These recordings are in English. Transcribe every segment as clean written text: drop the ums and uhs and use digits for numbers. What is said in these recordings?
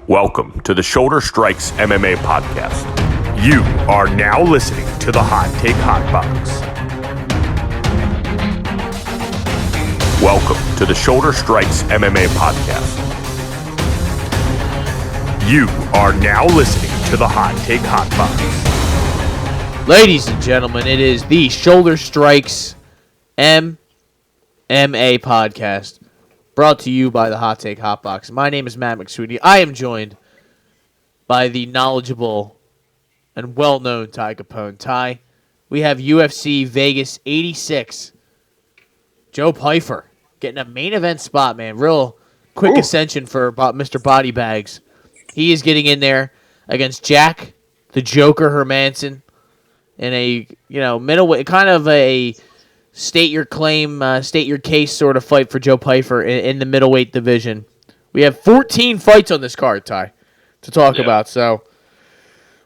Welcome to the Shoulder Strikes MMA podcast. You are now listening to the Hot Take Hot Box. Welcome to the Shoulder Strikes MMA podcast. You are now listening to the Hot Take Hot Box. Ladies and gentlemen, it is the Shoulder Strikes MMA podcast, brought to you by the Hot Take Hot Box. My name is Matt McSweeney. I am joined by the knowledgeable and well-known Ty Capone. Ty, we have UFC Vegas 86. Joe Pyfer getting a main event spot, man. Real quick ascension for Mr. Body Bags. He is getting in there against Jack, the Joker Hermansson, in a middleweight, kind of a state your claim, state your case sort of fight for Joe Pyfer in the middleweight division. We have 14 fights on this card, Ty, to talk about. So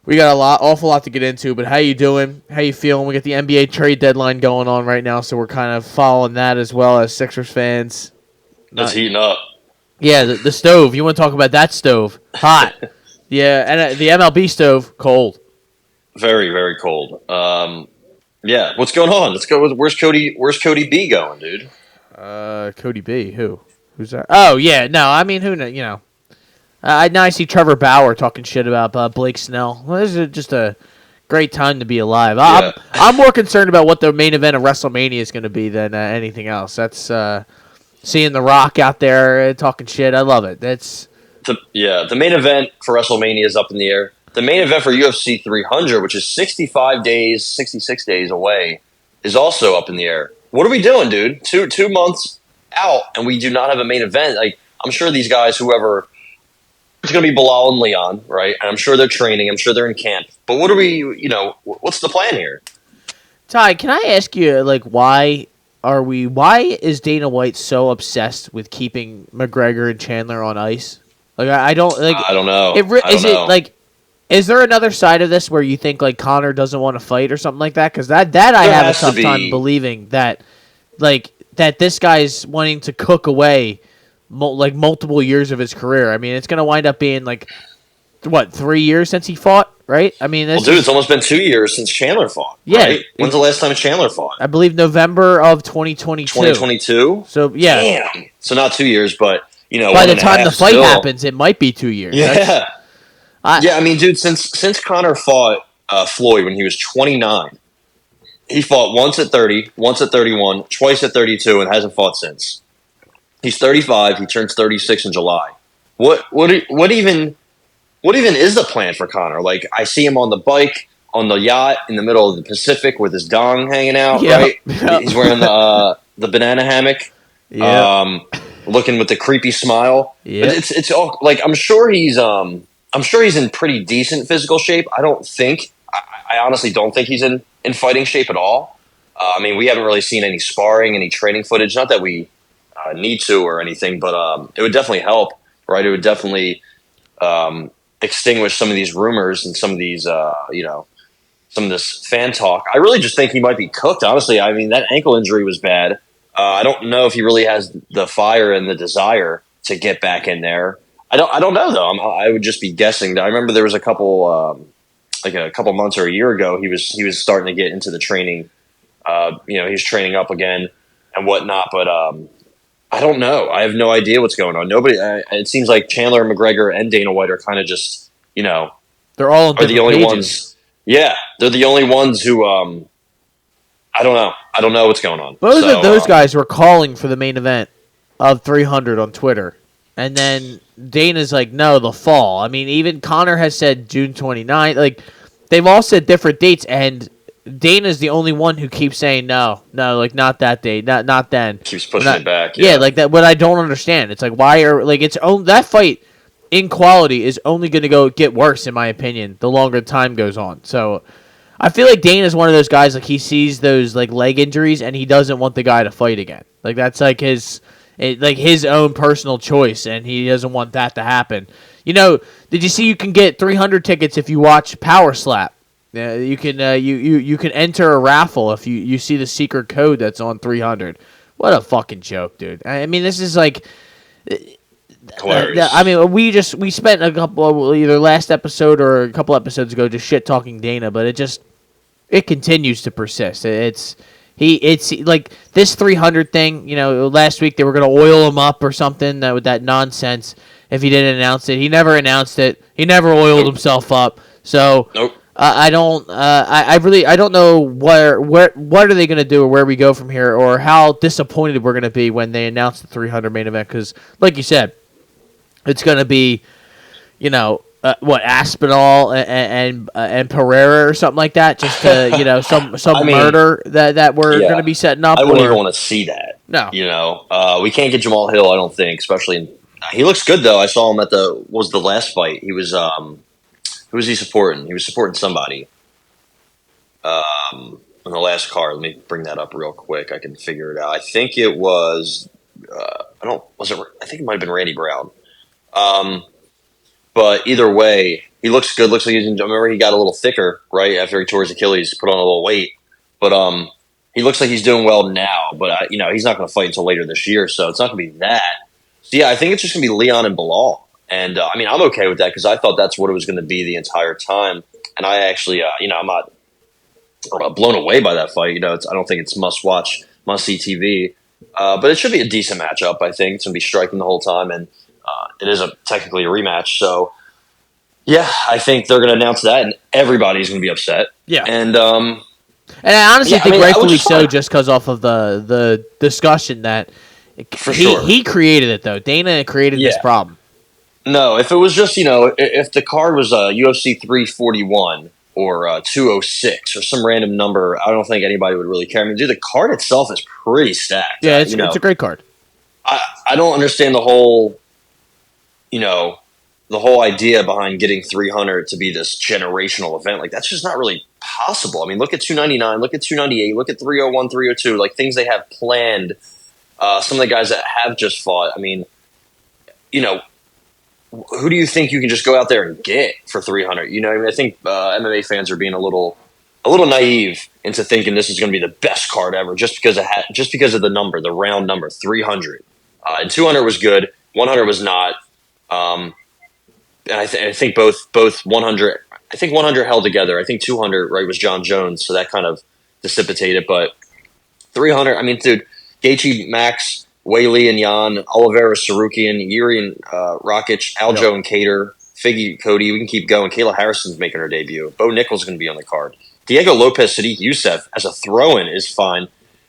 we got awful lot to get into. But how you doing? How you feeling? We got the NBA trade deadline going on right now, so we're kind of following that as well as Sixers fans. It's heating up. Yeah, the stove. You want to talk about that stove? Hot. Yeah, and the MLB stove, cold. Very, very cold. Yeah, what's going on? Let's go. Where's Cody B going, dude? Cody B. Who's that? Oh yeah, no. I mean, now I see Trevor Bauer talking shit about Blake Snell. Well, this is just a great time to be alive. I'm more concerned about what the main event of WrestleMania is going to be than anything else. That's seeing The Rock out there talking shit. I love it. The main event for WrestleMania is up in the air. The main event for UFC 300, which is 66 days away, is also up in the air. What are we doing, dude? Two months out, and we do not have a main event. Like, I'm sure these guys, whoever, it's going to be Bilal and Leon, right? And I'm sure they're training. I'm sure they're in camp. But what are we, what's the plan here? Ty, can I ask you, why is Dana White so obsessed with keeping McGregor and Chandler on ice? I don't know. Is there another side of this where you think Conor doesn't want to fight or something like that? Because that I have a tough time believing that that this guy's wanting to cook away multiple years of his career. I mean, it's going to wind up being 3 years since he fought, right? I mean, it's almost been 2 years since Chandler fought. Yeah, right? When's the last time Chandler fought? I believe November of 2022. 2022. So yeah, damn. So not 2 years, but by the time the fight happens, it might be 2 years. Yeah. I mean, dude, since Conor fought Floyd when he was 29, he fought once at 30, once at 31, twice at 32, and hasn't fought since. He's 35. He turns 36 in July. What even is the plan for Conor? I see him on the bike, on the yacht in the middle of the Pacific with his dong hanging out, right? Yep. He's wearing the banana hammock, looking with the creepy smile. Yeah, it's all I'm sure he's in pretty decent physical shape. I honestly don't think he's in fighting shape at all. I mean, we haven't really seen any sparring, any training footage. Not that we need to or anything, but it would definitely help, right? It would definitely extinguish some of these rumors and some of these, some of this fan talk. I really just think he might be cooked, honestly. I mean, that ankle injury was bad. I don't know if he really has the fire and the desire to get back in there. I don't know though. I would just be guessing. I remember there was a couple months or a year ago. He was starting to get into the training. He's training up again and whatnot. But I don't know. I have no idea what's going on. Nobody. It seems like Chandler, McGregor, and Dana White are kind of just they're all are the only pages. Ones. Yeah, they're the only ones who. I don't know. I don't know what's going on. Both of those guys were calling for the main event of 300 on Twitter. And then Dana's no, the fall. I mean, even Conor has said June 29th. They've all said different dates, and Dana's the only one who keeps saying no, not that date, not then. Keeps pushing it back. Yeah, that. What I don't understand, it's why are that fight in quality is only going to get worse in my opinion the longer time goes on. So I feel like Dana's one of those guys he sees those leg injuries and he doesn't want the guy to fight again. That's his own personal choice, and he doesn't want that to happen. Did you see you can get 300 tickets if you watch Power Slap? You can you can enter a raffle if you see the secret code that's on 300. What a fucking joke, dude. I mean, this is hilarious. I mean, we spent a couple, either last episode or a couple episodes ago, just shit talking Dana, but it continues to persist. It's like this 300 thing. Last week they were gonna oil him up or something with that nonsense. If he didn't announce it, he never announced it. He never oiled himself up. So Nope. I don't. I don't know what are they going to do or where we go from here or how disappointed we're going to be when they announce the 300 main event because, like you said, it's going to be, Aspinall and Pereira or something like that. Just some murder that we're going to be setting up. I wouldn't even want to see that. No, we can't get Jamal Hill. I don't think, especially. He looks good though. I saw him at the last fight. He was who was he supporting? He was supporting somebody on the last card. Let me bring that up real quick. I can figure it out. I think it was I think it might have been Randy Brown. But either way, he looks good. Looks like I remember he got a little thicker right after he tore his Achilles, put on a little weight. But he looks like he's doing well now. But he's not going to fight until later this year, so it's not going to be that. So yeah, I think it's just going to be Leon and Bilal. And, I'm okay with that because I thought that's what it was going to be the entire time. And I actually, I'm not blown away by that fight. I don't think it's must-watch, must-see TV. But it should be a decent matchup, I think. It's going to be striking the whole time. And it is technically a rematch. So, yeah, I think they're going to announce that. And everybody's going to be upset. Yeah. And I honestly think rightfully so just because off of the discussion that he created it, though. Dana created this problem. No, if it was just, if the card was UFC 341 or 206 or some random number, I don't think anybody would really care. I mean, dude, the card itself is pretty stacked. Yeah, it's a great card. I don't understand the whole, the whole idea behind getting 300 to be this generational event. Like, that's just not really possible. I mean, look at 299, look at 298, look at 301, 302, like things they have planned. Some of the guys that have just fought, I mean, who do you think you can just go out there and get for 300? I think MMA fans are being a little naive into thinking this is going to be the best card ever just because of the number, the round number, 300. And 200 was good, 100 was not. And I think both 100. I think 100 held together. I think 200 was John Jones, so that kind of dissipated. But 300, I mean, dude, Gaethje, Max, Whaley and Jan, Oliveira, Sarukian, Yuri and Rakic, Aljo and Cater, Figgy, Cody. We can keep going. Kayla Harrison's making her debut. Bo Nickel's going to be on the card. Diego Lopez, Sadiq Youssef as a throw-in is fine.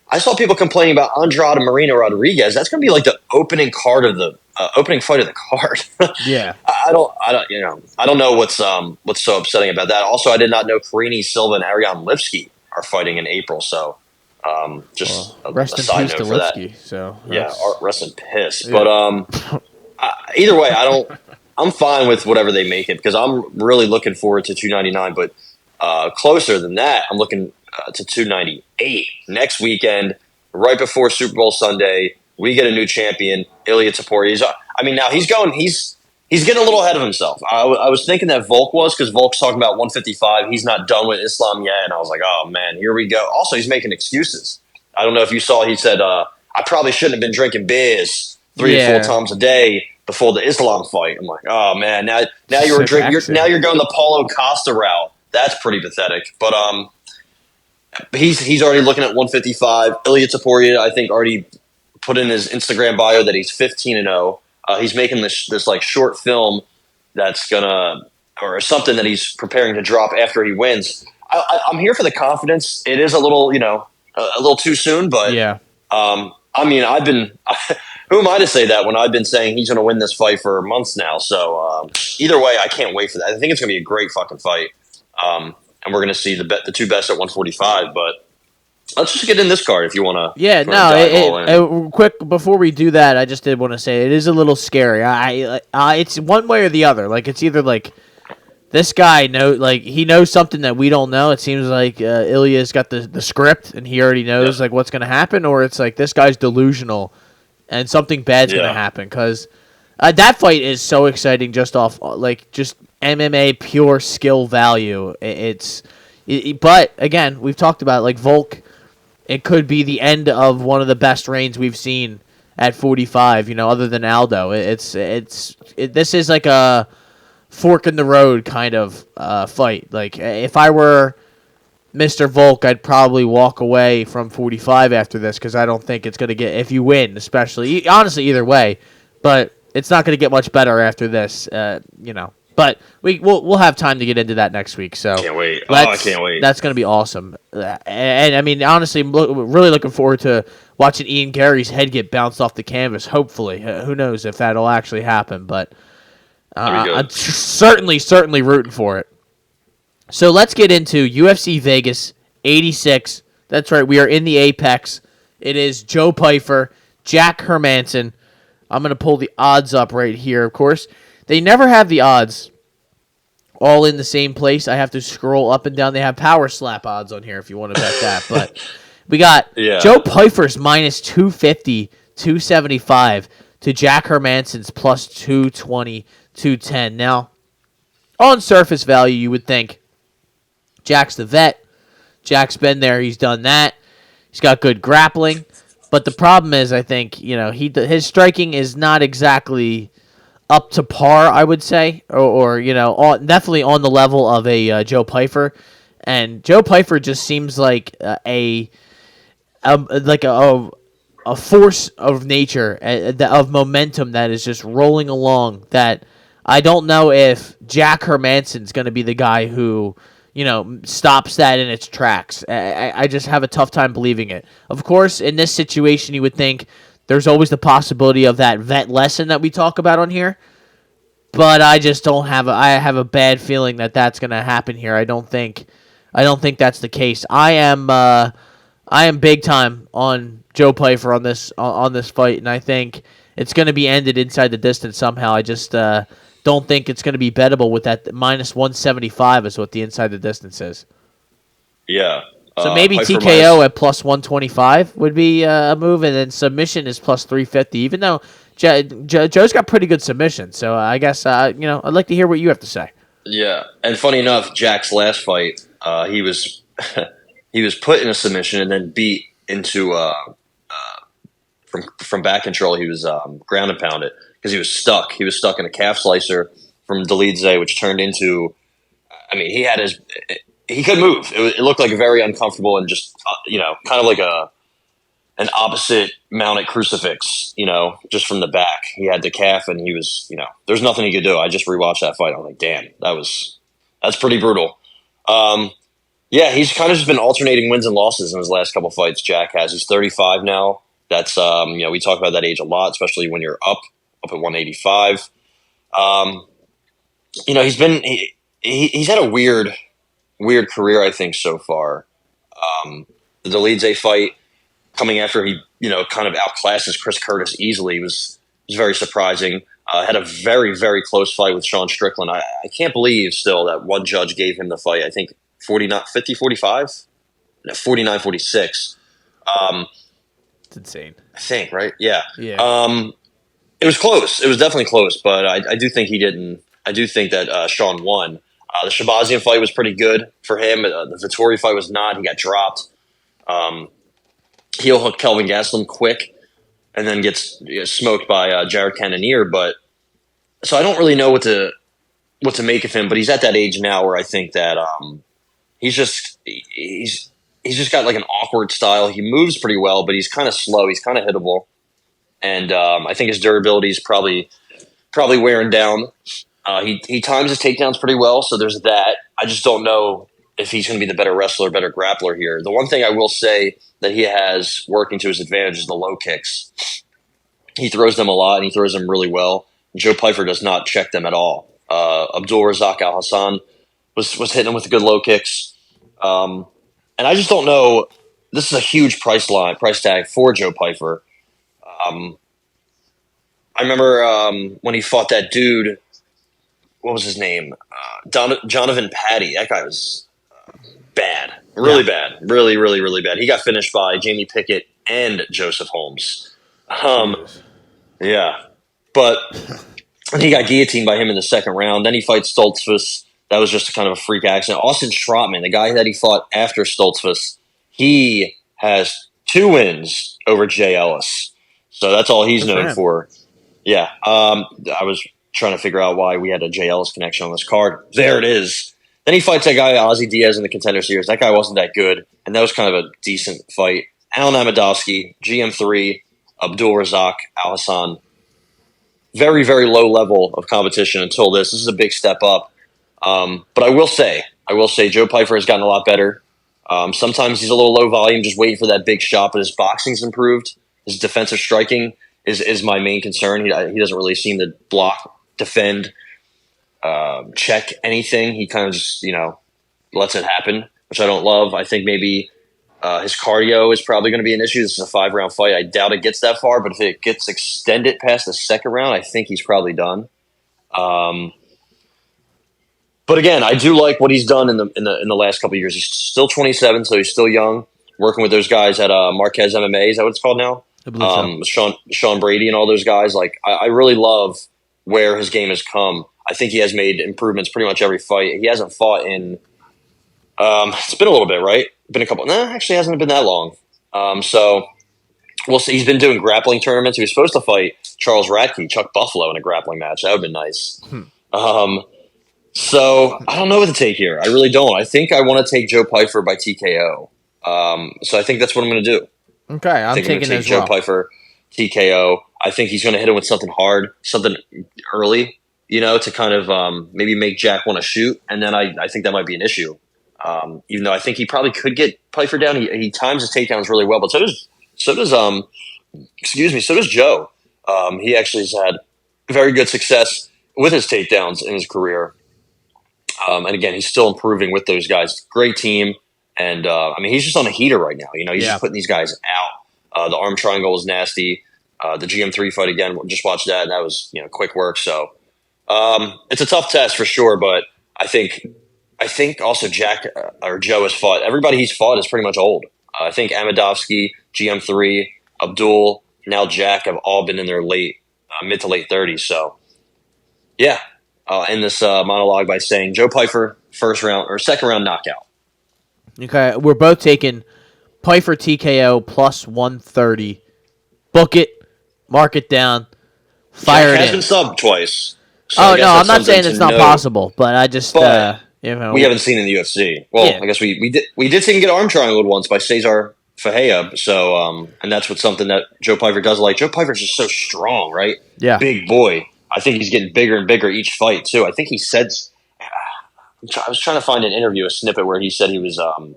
I saw people complaining about Andrade and Marina Rodriguez. That's going to be like the opening card of the opening fight of the card. Yeah, I don't know what's so upsetting about that. Also, I did not know Karini Silva and Ariane Lipsky are fighting in April. So. Rest a in side peace note to for that. Lipsky, so rest in piss. Yeah. But either way, I'm fine with whatever they make it because I'm really looking forward to 299. But closer than that, I'm looking to 298 next weekend, right before Super Bowl Sunday. We get a new champion, Ilia Topuria. Now he's getting a little ahead of himself. I was thinking that Volk was because Volk's talking about 155. He's not done with Islam yet. And I was like, oh, man, here we go. Also, he's making excuses. I don't know if you saw, he said, I probably shouldn't have been drinking beers 3 to 4 times a day before the Islam fight. I'm like, oh, man, now you're going the Paulo Costa route. That's pretty pathetic. But he's already looking at 155. Ilia Topuria, I think, already put in his Instagram bio that he's 15-0. He's making this like short film that's or something that he's preparing to drop after he wins. I'm here for the confidence. It is a little, a little too soon, but yeah. I've been. Who am I to say that when I've been saying he's going to win this fight for months now? So either way, I can't wait for that. I think it's going to be a great fucking fight, and we're going to see the two best at 145. But let's just get in this card if you want to. Yeah, quick before we do that, I just did want to say it is a little scary. It's one way or the other. Like it's either like this guy he knows something that we don't know. It seems like Ilya's got the script and he already knows like what's going to happen, or it's like this guy's delusional and something bad's going to happen because that fight is so exciting just off just MMA pure skill value. But again, we've talked about Volk. It could be the end of one of the best reigns we've seen at 45. Other than Aldo, this is like a fork in the road kind of fight. Like if I were Mr. Volk, I'd probably walk away from 45 after this because I don't think it's going to get, if you win, especially, honestly, either way, but it's not going to get much better after this, But we'll have time to get into that next week. So can't wait. I can't wait. That's going to be awesome. And I mean, honestly, really looking forward to watching Ian Gary's head get bounced off the canvas. Hopefully, who knows if that'll actually happen, but I'm certainly rooting for it. So let's get into UFC Vegas 86. That's right, we are in the Apex. It is Joe Pyfer, Jack Hermansson. I'm going to pull the odds up right here, of course. They never have the odds all in the same place. I have to scroll up and down. They have power slap odds on here if you want to bet that. But we got Joe Pyfer's minus 250, 275 to Jack Hermansson's plus 220, 210. Now, on surface value, you would think Jack's the vet. Jack's been there. He's done that. He's got good grappling. But the problem is, I think, his striking is not exactly up to par, I would say, or definitely on the level of a Joe Pyfer. And Joe Pyfer just seems like a force of nature, of momentum that is just rolling along, that I don't know if Jack Hermansson's going to be the guy who stops that in its tracks. I just have a tough time believing it. Of course, in this situation, you would think there's always the possibility of that vet lesson that we talk about on here, but I just don't have I have a bad feeling that that's going to happen here. I don't think that's the case. I am big time on Joe Pyfer on this fight, and I think it's going to be ended inside the distance somehow. I just don't think it's going to be bettable with that minus 175 is what the inside the distance is. Yeah. So maybe TKO at plus 125 would be a move, and then submission is plus 350, even though Joe's got pretty good submission. So I guess, I'd like to hear what you have to say. Yeah. And funny enough, Jack's last fight, he was he was put in a submission and then beat into from back control. He was ground and pounded because he was stuck. He was stuck in a calf slicer from Dolidze, which turned into, he had he couldn't move. It looked like a very uncomfortable and just, kind of like an opposite mounted crucifix, just from the back. He had the calf and he was, there's nothing he could do. I just rewatched that fight. I'm like, damn, that's pretty brutal. Yeah, he's kind of just been alternating wins and losses in his last couple fights. Jack has. He's 35 now. That's, we talk about that age a lot, especially when you're up at 185. He's had a weird career, I think, so far. The Dolidze fight coming after he, kind of outclasses Chris Curtis easily was very surprising. Had a very, very close fight with Sean Strickland. I can't believe still that one judge gave him the fight. I think 49-46. It's insane. I think, right? Yeah. It was close. It was definitely close, but I do think he didn't. I do think that Sean won. The Shabazian fight was pretty good for him. The Vettori fight was not. He got dropped. Heel hooked Kelvin Gastelum quick, and then gets smoked by Jared Cannonier. But so I don't really know what to make of him. But he's at that age now where I think that he's just got like an awkward style. He moves pretty well, but he's kind of slow. He's kind of hittable, and I think his durability is probably wearing down. He times his takedowns pretty well, so there's that. I just don't know if he's going to be the better wrestler, better grappler here. The one thing I will say that he has working to his advantage is the low kicks. He throws them a lot, and he throws them really well. Joe Pyfer does not check them at all. Abdul Razak Al Hassan was hitting him with the good low kicks. And I just don't know. This is a huge price tag for Joe Pyfer. I remember when he fought that dude. What was his name? Jonathan Patty. That guy was bad. Really bad. Really, really, really bad. He got finished by Jamie Pickett and Joseph Holmes. Yeah. But he got guillotined by him in the second round. Then he fights Stoltzfus. That was just kind of a freak accident. Austin Trotman, the guy that he fought after Stoltzfus, he has 2 wins over Jay Ellis. So that's all he's Good for known him. for. Yeah. I was trying to figure out why we had a J. Ellis connection on this card. There it is. Then he fights that guy, Ozzy Diaz, in the Contender Series. That guy wasn't that good, and that was kind of a decent fight. Alan Amadovsky, GM3, Abdul Razak, Al Hassan. Very, very low level of competition until this. This is a big step up. But I will say, Joe Pyfer has gotten a lot better. Sometimes he's a little low volume, just waiting for that big shot, but his boxing's improved. His defensive striking is my main concern. He doesn't really seem to block, defend, check anything. He kind of just, lets it happen, which I don't love. I think maybe his cardio is probably going to be an issue. This is a 5-round fight. I doubt it gets that far, but if it gets extended past the second round, I think he's probably done. But again, I do like what he's done in the last couple of years. He's still 27, so he's still young. Working with those guys at Marquez MMA, is that what it's called now? I believe so. Sean Brady and all those guys. Like I really love where his game has come. I think he has made improvements pretty much every fight. He hasn't fought in. It's been a little bit, right? Been a couple. No, actually, it hasn't been that long. So we'll see. He's been doing grappling tournaments. He was supposed to fight Charles Radke, Chuck Buffalo, in a grappling match. That would have been nice. So I don't know what to take here. I really don't. I think I want to take Joe Pyfer by TKO. So I think that's what I'm going to do. Okay, I'm taking it as Joe well. Pyfer TKO. I think he's going to hit him with something hard, something early, to kind of maybe make Jack want to shoot. And then I think that might be an issue. Even though I think he probably could get Pyfer down. He times his takedowns really well, but so does Joe. He actually has had very good success with his takedowns in his career. And again, he's still improving with those guys. Great team. And he's just on a heater right now. He's just putting these guys out. The arm triangle was nasty. The GM3 fight again, just watched that, and that was quick work. So it's a tough test for sure. But I think also Jack or Joe has fought. Everybody he's fought is pretty much old. I think Amadovsky, GM3, Abdul, now Jack have all been in their mid to late 30s. So yeah, I'll end this monologue by saying Joe Pyfer, second round knockout. Okay, we're both taking Pyfer TKO plus 130. Book it, mark it down, fire Jack it has in. been subbed twice. So No, I'm not saying it's not possible, but I just we haven't seen in the UFC. Well, yeah. I guess we did see him get arm triangled once by Cesar Fajea. So and that's something that Joe Pyfer does like. Joe Pyfer's just so strong, right? Yeah, big boy. I think he's getting bigger and bigger each fight too. I think he said. I was trying to find an interview, a snippet where he said he's been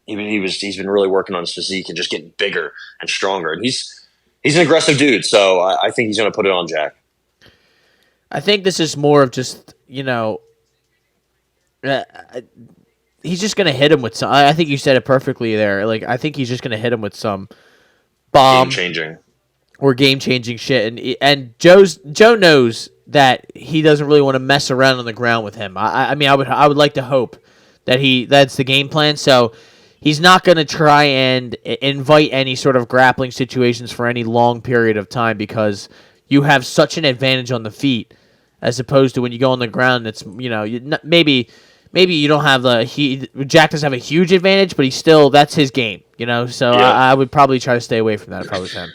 really working on his physique and just getting bigger and stronger. And he's an aggressive dude, so I think he's going to put it on Jack. I think this is more of just he's just going to hit him with some. I think you said it perfectly there. Like I think he's just going to hit him with some bomb game changing shit. And Joe knows that he doesn't really want to mess around on the ground with him. I would like to hope that that's the game plan. So he's not going to try and invite any sort of grappling situations for any long period of time because you have such an advantage on the feet as opposed to when you go on the ground. It's maybe you don't have Jack doesn't have a huge advantage, but that's his game. So yeah. I would probably try to stay away from that if I was him.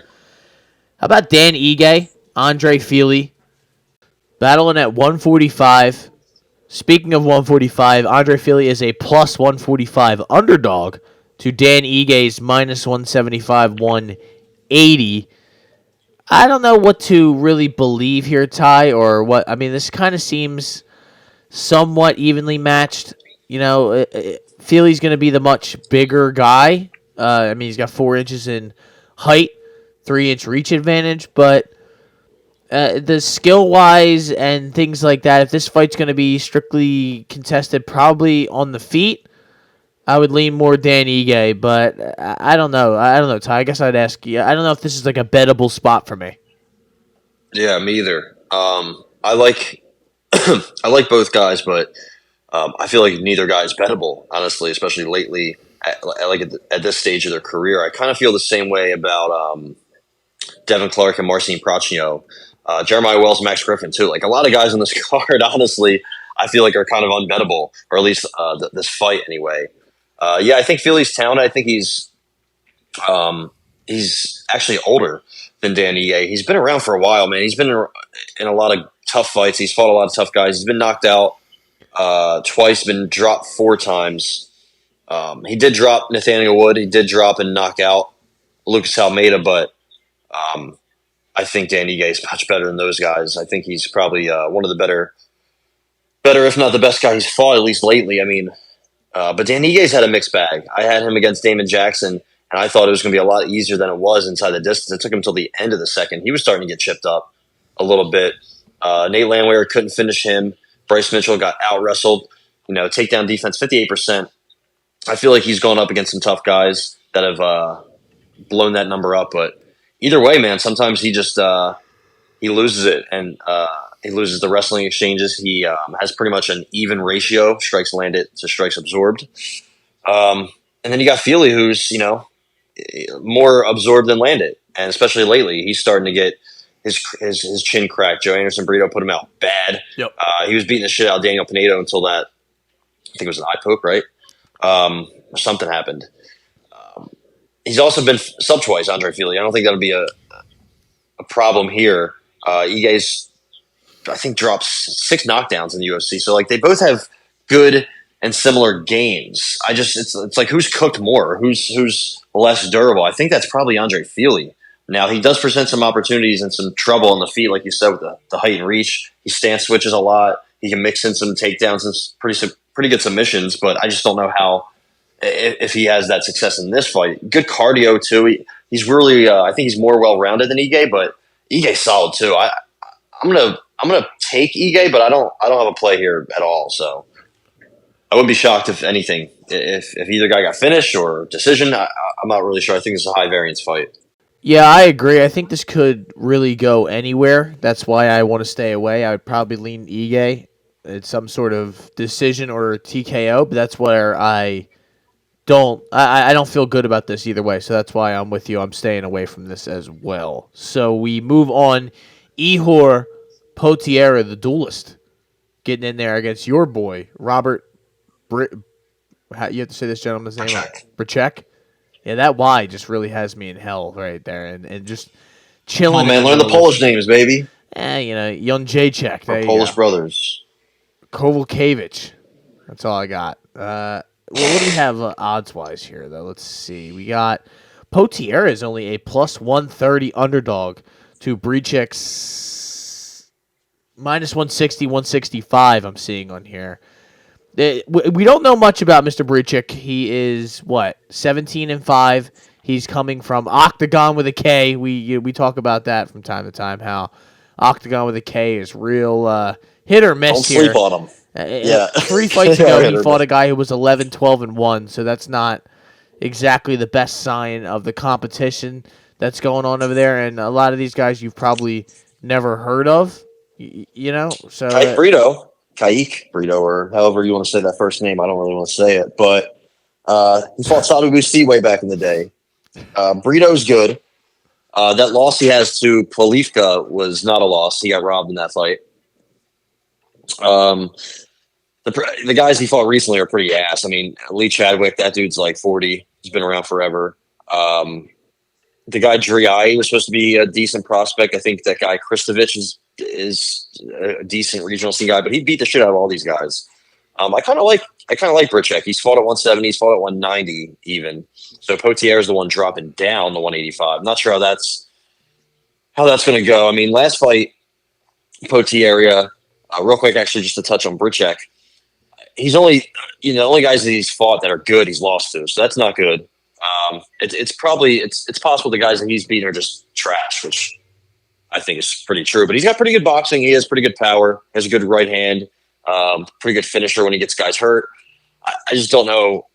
How about Dan Ige, Andre Fili, battling at 145. Speaking of 145, Andre Fili is a plus 145 underdog to Dan Ige's minus 175, 180. I don't know what to really believe here, Ty, or what. I mean, this kind of seems somewhat evenly matched. Fili's going to be the much bigger guy. He's got 4 inches in height, 3-inch reach advantage, but the skill-wise and things like that, if this fight's going to be strictly contested probably on the feet, I would lean more Dan Ige, but I don't know. Ty. I guess I'd ask you. I don't know if this is like a bettable spot for me. Yeah, me either. I like I like both guys, but I feel like neither guy is bettable, honestly, especially lately. At this stage of their career, I kind of feel the same way about Devin Clark and Marcin Prachnio. Jeremiah Wells, Max Griffin too. Like a lot of guys on this card, honestly, I feel like are kind of unbettable, or at least this fight anyway. I think Fili's talented. I think he's actually older. than Dan Ige. He's been around for a while, man. He's been in a lot of tough fights. He's fought a lot of tough guys. He's been knocked out twice, been dropped 4 times. He did drop Nathaniel Wood. He did drop and knock out Lucas Almeida, but I think Dan Ige is much better than those guys. I think he's probably one of the better, if not the best guy he's fought, at least lately. I mean, but Dan Ige's had a mixed bag. I had him against Damon Jackson, and I thought it was going to be a lot easier than it was inside the distance. It took him until the end of the second. He was starting to get chipped up a little bit. Nate Landwehr couldn't finish him. Bryce Mitchell got out-wrestled. Takedown defense, 58%. I feel like he's gone up against some tough guys that have blown that number up. But either way, man, sometimes he just he loses it, and he loses the wrestling exchanges. He has pretty much an even ratio, strikes landed to strikes absorbed. And then you got Feely, who's, more absorbed than landed. And especially lately, he's starting to get his chin cracked. Joe Anderson Brito put him out bad. Yep. He was beating the shit out of Daniel Pinedo until that, I think it was an eye poke, right? Or something happened. He's also been sub twice, Andre Feely. I don't think that'll be a problem here. Ige's, I think, drops 6 knockdowns in the UFC. So, they both have good and similar games. It's like who's cooked more, who's less durable. I think that's probably Andre Feely. Now, he does present some opportunities and some trouble on the feet, like you said, with the height and reach. He stance switches a lot. He can mix in some takedowns and pretty good submissions, but I just don't know if he has that success in this fight. Good cardio, too. He's really, I think he's more well-rounded than Ige, but Ige's solid, too. I'm gonna take Ige, but I don't have a play here at all, so I wouldn't be shocked if anything, if either guy got finished or decision. I'm not really sure. I think it's a high-variance fight. Yeah, I agree. I think this could really go anywhere. That's why I want to stay away. I would probably lean Ige. It's some sort of decision or TKO, but that's where I don't feel good about this either way. So that's why I'm with you. I'm staying away from this as well. So we move on. Ihor Potieria, the duelist, getting in there against your boy, Robert you have to say this gentleman's name? Bricek. Yeah, that Y just really has me in hell right there, and just chilling. Oh man, learn the Polish names, baby. Young Jacek. Our Polish brothers. Kovalkiewicz. That's all I got. What do we have odds-wise here, though? Let's see. We got Potieria is only a plus 130 underdog to Bricek's minus 160, 165 I'm seeing on here. We don't know much about Mr. Bricek. He is, 17-5. He's coming from Octagon with a K. We talk about that from time to time, how Octagon with a K is real hit or miss. Don't here. Sleep on him. Yeah. 3 fights ago, he fought a guy who was 11, 12, and 1, so that's not exactly the best sign of the competition that's going on over there, and a lot of these guys you've probably never heard of, so... Kaik Brito, or however you want to say that first name. I don't really want to say it, but he fought Sadu Busti way back in the day. Brito's good. That loss he has to Polivka was not a loss. He got robbed in that fight. The guys he fought recently are pretty ass. I mean, Lee Chadwick, that dude's like 40. He's been around forever. The guy Driai was supposed to be a decent prospect. I think that guy Kristovich is a decent regional scene guy, but he beat the shit out of all these guys. I kind of like Bricek. He's fought at 170. He's fought at 190 even. So Potieria is the one dropping down to 185. I'm not sure how that's going to go. I mean, last fight, Potieria, real quick, actually, just to touch on Bricek, he's only guys that he's fought that are good he's lost to, so that's not good. It's possible the guys that he's beaten are just trash, which I think is pretty true. But he's got pretty good boxing. He has pretty good power. Has a good right hand. Pretty good finisher when he gets guys hurt. I just don't know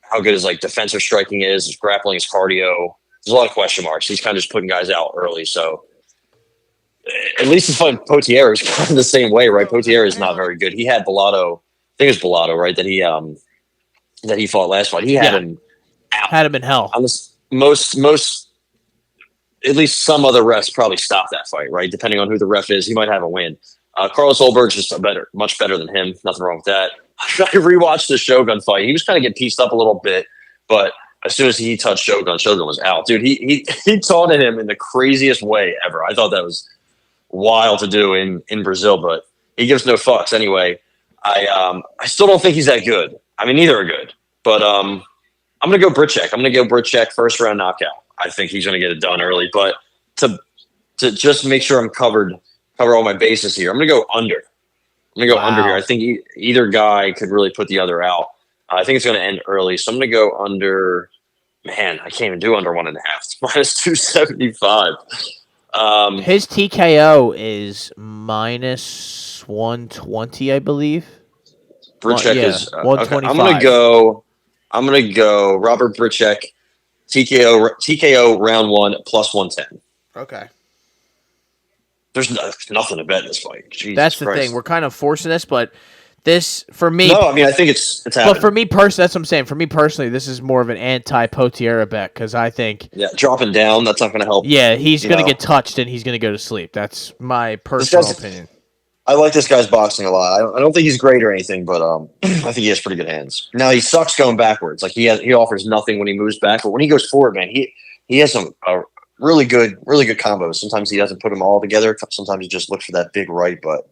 how good his defensive striking is, his grappling, his cardio. There's a lot of question marks. He's kind of just putting guys out early. So at least his fight Potieria is kind of the same way, right? Potieria is not very good. He had Bellato. I think it was Bellato, right? That he fought last fight. He had him out. Had him in hell. On this, most, at least some other refs probably stopped that fight, right? Depending on who the ref is, he might have a win. Carlos Olberg's just much better than him. Nothing wrong with that. I rewatched the Shogun fight. He was kind of getting pieced up a little bit, but as soon as he touched Shogun, Shogun was out. Dude, he taunted him in the craziest way ever. I thought that was wild to do in Brazil, but he gives no fucks anyway. I still don't think he's that good. I mean, neither are good, but I'm gonna go Britchek. I'm gonna go Britchek first round knockout. I think he's gonna get it done early, but to just make sure I'm cover all my bases here, I'm gonna go under. I'm gonna go under here. I think either guy could really put the other out. I think it's gonna end early, so I'm gonna go under. Man, I can't even do under 1.5. It's minus 275. His TKO is minus 120, I believe. Britchek is 125. Okay. I'm gonna go Robert Britchek, TKO round 1 plus 110. Okay. There's nothing to bet in this fight. Jesus That's the Christ. thing. We're kind of forcing this, but this for me. No, I mean I think it's happening. But for me personally, that's what I'm saying. For me personally, this is more of an anti-Potiera bet because I think dropping down, that's not going to help. Yeah, he's going to get touched and he's going to go to sleep. That's my personal opinion. I like this guy's boxing a lot. I don't think he's great or anything, but I think he has pretty good hands. Now he sucks going backwards. Like he offers nothing when he moves back, but when he goes forward, man, he has some really good combos. Sometimes he doesn't put them all together. Sometimes he just looks for that big right. But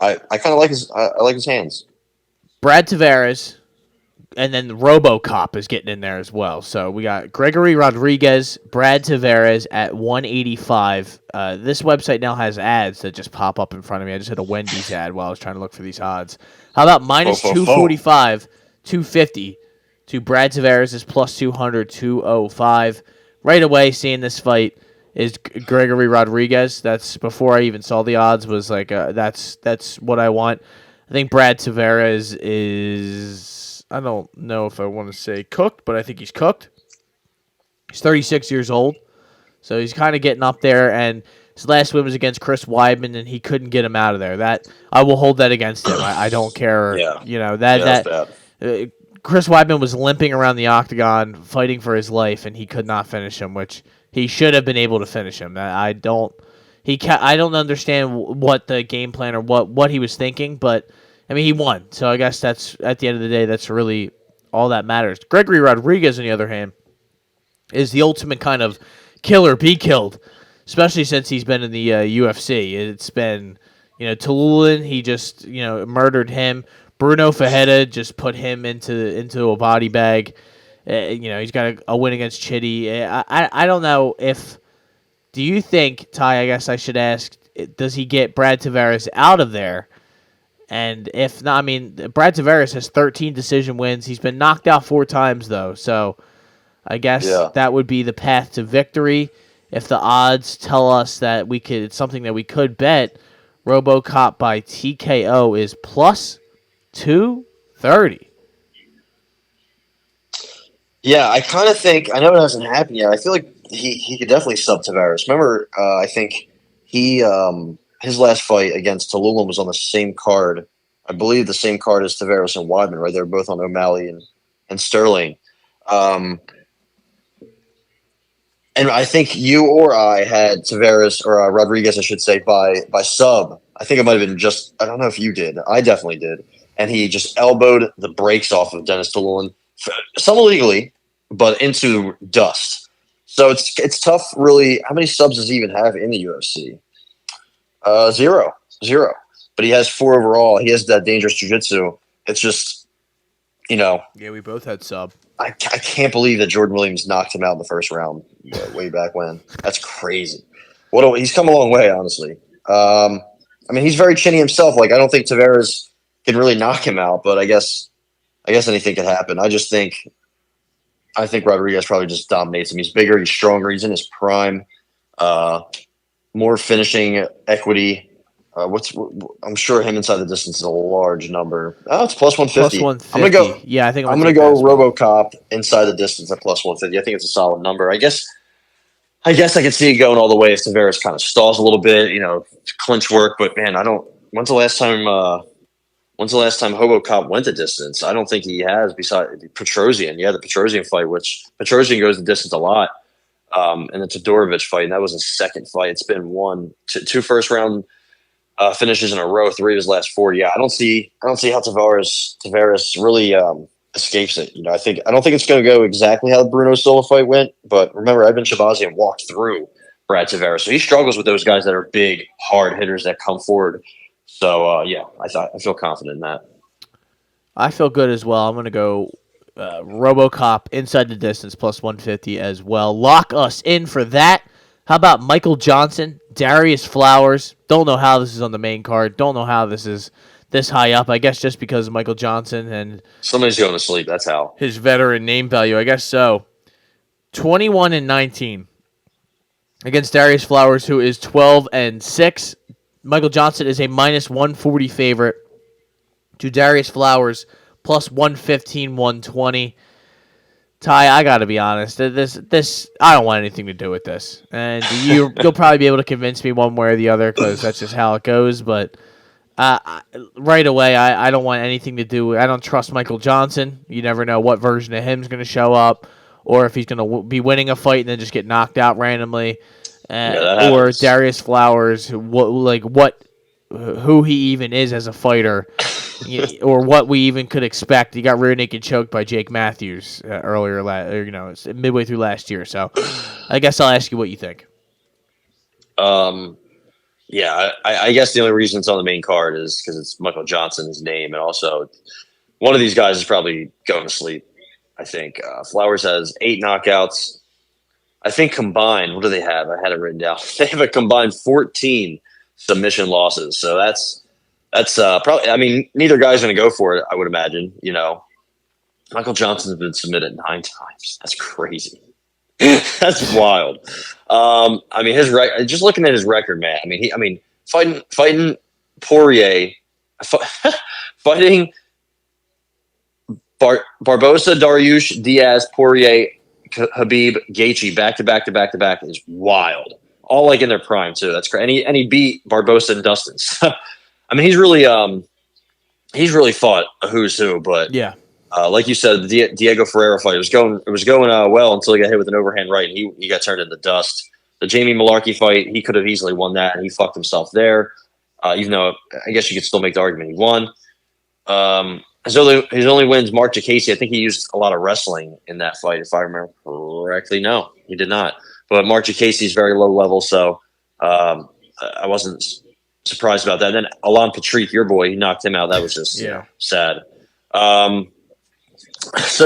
I kind of like I like his hands. Brad Tavares, and then RoboCop is getting in there as well. So we got Gregory Rodriguez, Brad Tavares at 185. This website now has ads that just pop up in front of me. I just had a Wendy's ad while I was trying to look for these odds. How about minus 245, 250 to Brad Tavares is plus 200, 205. Right away, seeing this fight is Gregory Rodriguez. That's before I even saw the odds. Was like that's what I want. I think Brad Tavares is. I don't know if I want to say cooked, but I think he's cooked. He's 36 years old, so he's kind of getting up there. And his last win was against Chris Weidman, and he couldn't get him out of there. That I will hold that against him. I don't care. Yeah. You know that. Chris Weidman was limping around the octagon, fighting for his life, and he could not finish him, which he should have been able to finish him. I don't understand what the game plan or what he was thinking, but I mean he won. So I guess that's at the end of the day, that's really all that matters. Gregory Rodriguez, on the other hand, is the ultimate kind of killer, be killed, especially since he's been in the UFC. It's been Tululin, he just murdered him. Bruno Fajeda just put him into a body bag. He's got a win against Chitty. I don't know if. Do you think, Ty? I guess I should ask. Does he get Brad Tavares out of there? And if not, I mean, Brad Tavares has 13 decision wins. He's been knocked out 4 times though, so I guess that would be the path to victory. If the odds tell us that it's something that we could bet, RoboCop by TKO is plus 230. Yeah, I kind of think, I know it hasn't happened yet. I feel like he could definitely sub Tavares. Remember, I think his last fight against Tululin was on the same card. I believe the same card as Tavares and Weidman, right? They were both on O'Malley and Sterling. And I think you or I had Tavares, or Rodriguez, I should say, by sub. I think it might have been I don't know if you did. I definitely did. And he just elbowed the brakes off of Dennis Tululin, some illegally, but into dust. So it's tough, really. How many subs does he even have in the UFC? Zero. But he has 4 overall. He has that dangerous jiu-jitsu. It's just, Yeah, we both had sub. I can't believe that Jordan Williams knocked him out in the first round way back when. That's crazy. He's come a long way, honestly. I mean, he's very chinny himself. Like, I don't think Tavares can really knock him out, but I guess anything could happen. I think Rodriguez probably just dominates him. He's bigger, he's stronger, he's in his prime. More finishing equity. I'm sure him inside the distance is a large number. Oh, it's plus 150. Plus 150. I think I'm gonna go RoboCop inside the distance at plus 150. I think it's a solid number. I guess I can see it going all the way if Tavares kind of stalls a little bit, clinch work. But man, when's the last time RoboCop went the distance? I don't think he has, besides Petrosian. Yeah, the Petrosian fight, which Petrosian goes the distance a lot. And the Todorovic fight, and that was his second fight. It's been 2 first round finishes in a row, 3 of his last 4. Yeah, I don't see how Tavares really escapes it. I don't think it's going to go exactly how the Bruno Silva fight went, but remember, Edmund Shabazian walked through Brad Tavares, so he struggles with those guys that are big, hard hitters that come forward. So I feel confident in that. I feel good as well. I'm going to go RoboCop inside the distance plus 150 as well. Lock us in for that. How about Michael Johnson, Darius Flowers? Don't know how this is on the main card. Don't know how this is this high up. I guess just because of Michael Johnson and somebody's going to sleep. That's how. His veteran name value. I guess so. 21-19 against Darius Flowers, who is 12-6. Michael Johnson is a minus 140 favorite to Darius Flowers plus 115, 120. Ty, I got to be honest. This I don't want anything to do with this. And you'll probably be able to convince me one way or the other because that's just how it goes. But right away, I don't want anything to do. I don't trust Michael Johnson. You never know what version of him is going to show up or if he's going to be winning a fight and then just get knocked out randomly. Or Darius Flowers, who he even is as a fighter, or what we even could expect. He got rear naked choked by Jake Matthews earlier, midway through last year. So, I guess I'll ask you what you think. Yeah, I guess the only reason it's on the main card is because it's Michael Johnson's name, and also one of these guys is probably going to sleep. I think Flowers has 8 knockouts. I think combined, what do they have? I had it written down. They have a combined 14 submission losses. So that's probably. I mean, neither guy's going to go for it. I would imagine. Michael Johnson's been submitted 9 times. That's crazy. That's wild. I mean, just looking at his record, man. I mean, fighting Poirier, fighting Barbosa, Dariush, Diaz, Poirier, Habib, Gaethje, back to back is wild. All like in their prime too. That's crazy. And he beat Barbosa and Dustin. I mean, he's really fought a who's who. But yeah, like you said, the Diego Ferreira fight was going well until he got hit with an overhand right, and he got turned into dust. The Jamie Malarkey fight, he could have easily won that, and he fucked himself there. Even though I guess you could still make the argument he won. His only wins, Mark Jacasey. I think he used a lot of wrestling in that fight, if I remember correctly. No, he did not. But Mark Jacasey is very low level, so I wasn't surprised about that. And then Alan Patrick, your boy, he knocked him out. That was just sad. So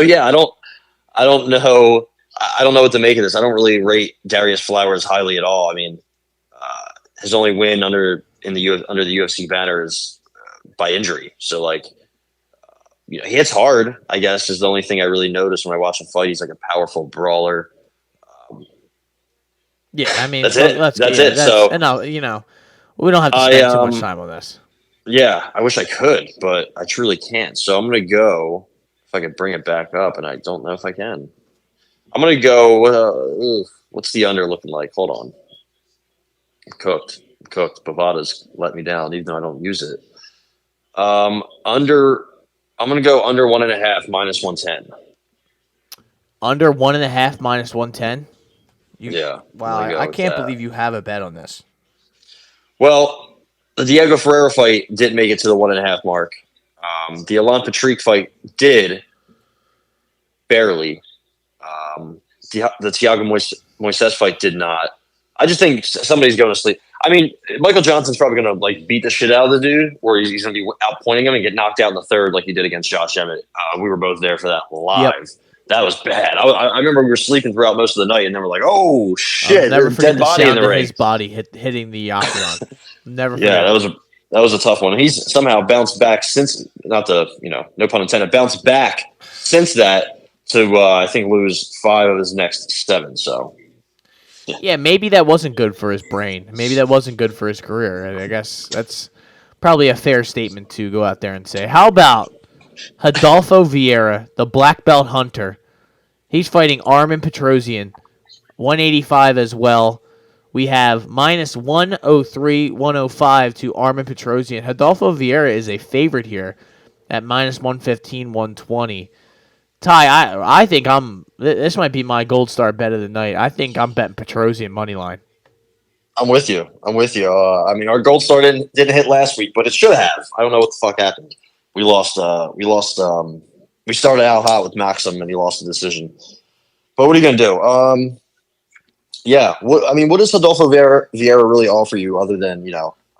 yeah, I don't know what to make of this. I don't really rate Darius Flowers highly at all. I mean, his only win under the UFC banner is by injury. So like. He hits hard, I guess, is the only thing I really notice when I watch him fight. He's like a powerful brawler. Yeah, I mean, that's it. So, and we don't have to spend too much time on this. Yeah, I wish I could, but I truly can't. So I'm going to go, if I could bring it back up, and I don't know if I can. I'm going to go, what's the under looking like? Hold on. I'm cooked. Bovada's let me down, even though I don't use it. I'm going to go under 1.5 minus 110. Under 1.5 minus 110? Yeah. Wow, I can't believe you have a bet on this. Well, the Diego Ferreira fight didn't make it to the 1.5 mark. The Alan Patrick fight did, barely. The Thiago Moises fight did not. I just think somebody's going to sleep. I mean, Michael Johnson's probably going to beat the shit out of the dude, or he's going to be outpointing him and get knocked out in the third like he did against Josh Emmett. We were both there for that live. Yep. That was bad. I remember we were sleeping throughout most of the night, and then we're like, "Oh shit!" Never forget dead body in the ring. His body hitting the octagon. Never. Yeah, that was a tough one. He's somehow bounced back since. No pun intended. Bounced back since that to I think lose 5 of his next 7. So. Yeah, maybe that wasn't good for his brain. Maybe that wasn't good for his career. I guess that's probably a fair statement to go out there and say. How about Adolfo Vieira, the black belt hunter? He's fighting Armen Petrosyan, 185 as well. We have minus 103, 105 to Armen Petrosyan. Adolfo Vieira is a favorite here at minus 115, 120. Ty, I think this might be my gold star bet of the night. I think I'm betting Petrosyan money line. I'm with you. I mean, our gold star didn't hit last week, but it should have. I don't know what the fuck happened. We lost We started out hot with Maxim, and he lost the decision. But what are you going to do? Yeah. What does Rodolfo Vieira really offer you other than,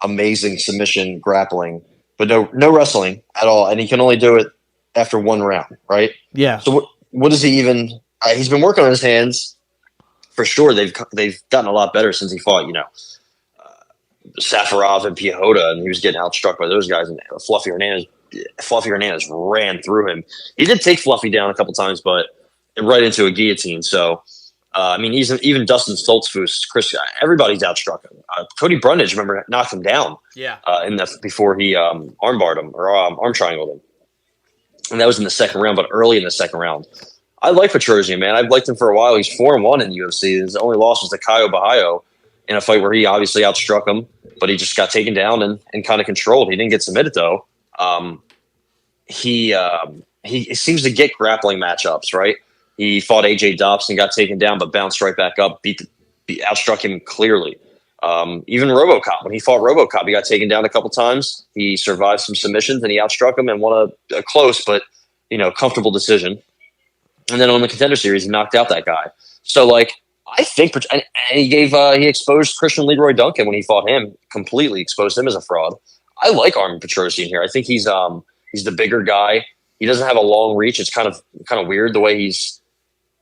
amazing submission grappling, but no wrestling at all? And he can only do it after one round, right? Yeah. So what does he even he's been working on his hands for sure. They've gotten a lot better since he fought, Safarov and Piechota, and he was getting outstruck by those guys, and Fluffy Hernandez ran through him. He did take Fluffy down a couple times, but right into a guillotine. So, even Dustin Stoltzfus, Chris, everybody's outstruck him. Cody Brundage, remember, knocked him down. Yeah. Before he armbarred him or arm triangled him, and that was in the second round, but early in the second round. I like Petrosian, man. I've liked him for a while. He's 4-1 in the UFC. His only loss was to Caio Bahaio in a fight where he obviously outstruck him, but he just got taken down and kind of controlled. He didn't get submitted though. He seems to get grappling matchups, right? He fought AJ Dobson, got taken down, but bounced right back up, outstruck him clearly. Even RoboCop, when he fought RoboCop, he got taken down a couple times. He survived some submissions and he outstruck him and won a close but comfortable decision. And then on the Contender Series, he knocked out that guy. So I think, and he exposed Christian Leroy Duncan when he fought him, completely exposed him as a fraud. I like Armin Petrosian here. I think he's the bigger guy. He doesn't have a long reach. It's kind of weird the way he's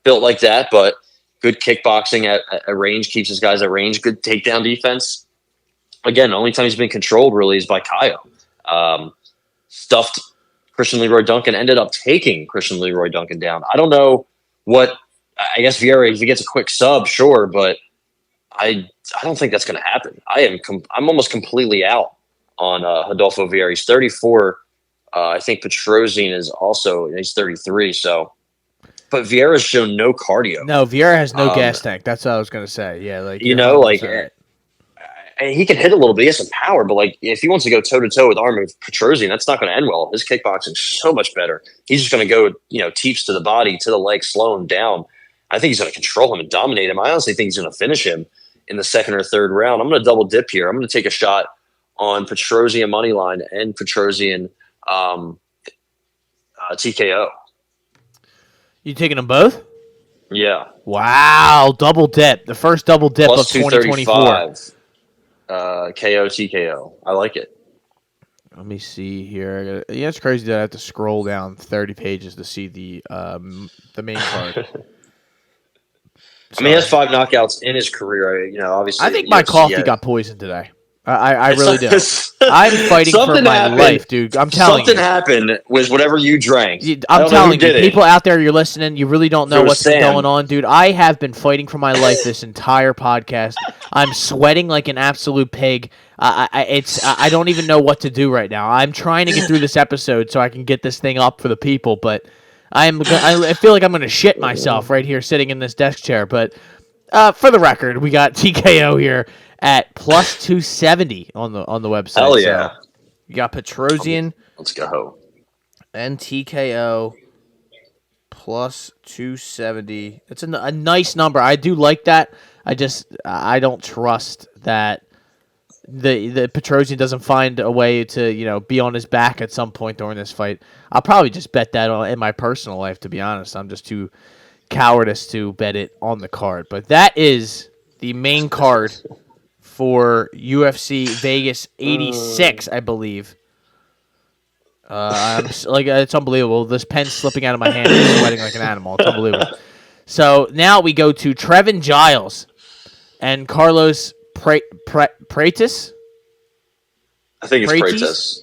built like that, but good kickboxing at range, keeps his guys at range, good takedown defense. Again, the only time he's been controlled really is by Caio. Stuffed Christian Leroy Duncan, ended up taking Christian Leroy Duncan down. I don't know what – I guess Vieira, if he gets a quick sub, sure, but I don't think that's going to happen. I'm almost completely out on Rodolfo Vieira. He's 34. I think Petrosian is also – he's 33, so – but Vieira's shown no cardio. No, Vieira has no gas tank. That's what I was going to say. Yeah, he can hit a little bit. He has some power, but if he wants to go toe to toe with Armin Petrosian, that's not going to end well. His kickboxing's so much better. He's just going to go, teeps to the body, to the leg, slow him down. I think he's going to control him and dominate him. I honestly think he's going to finish him in the second or third round. I'm going to double dip here. I'm going to take a shot on Petrosian money line and Petrosian TKO. You taking them both? Yeah. Wow, double dip. The first double dip Plus of 2024. KO TKO. I like it. Let me see here. It's crazy that I have to scroll down 30 pages to see the main card. He has 5 knockouts in his career. Obviously. I think my coffee got poisoned today. I really do. I'm fighting for my life, dude. I'm telling you. Something happened with whatever you drank. I'm telling you, people out there, you're listening, you really don't know what's going on, dude. I have been fighting for my life this entire podcast. I'm sweating like an absolute pig. I don't even know what to do right now. I'm trying to get through this episode so I can get this thing up for the people, but I feel like I'm going to shit myself right here sitting in this desk chair. But for the record, we got TKO here at plus 270 on the website. Hell yeah. So you got Petrosian. Let's go. And TKO plus 270. It's a nice number. I do like that. I don't trust that the Petrosian doesn't find a way to, be on his back at some point during this fight. I'll probably just bet that in my personal life, to be honest. I'm just too cowardice to bet it on the card. But that is the main card for UFC Vegas 86, I believe. It's unbelievable. This pen's slipping out of my hand. I'm sweating like an animal. It's unbelievable. So now we go to Trevin Giles and Carlos Pratis. I think it's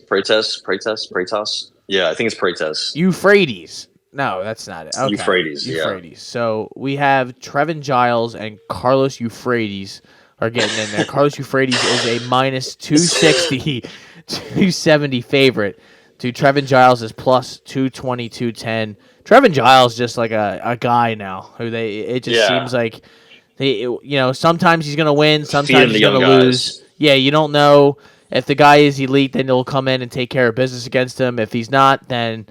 Pratis. Yeah, I think it's Pratis. Euphrates. No, that's not it. Okay. Euphrates. Yeah. So we have Trevin Giles and Carlos Euphrates are getting in there. Carlos Euphrates is a minus 260, 270 favorite. To Trevin Giles is plus 220, 210. Trevin Giles just like a guy now who seems like sometimes he's gonna win, sometimes he's gonna lose. Yeah, you don't know if the guy is elite, then he'll come in and take care of business against him. If he's not, then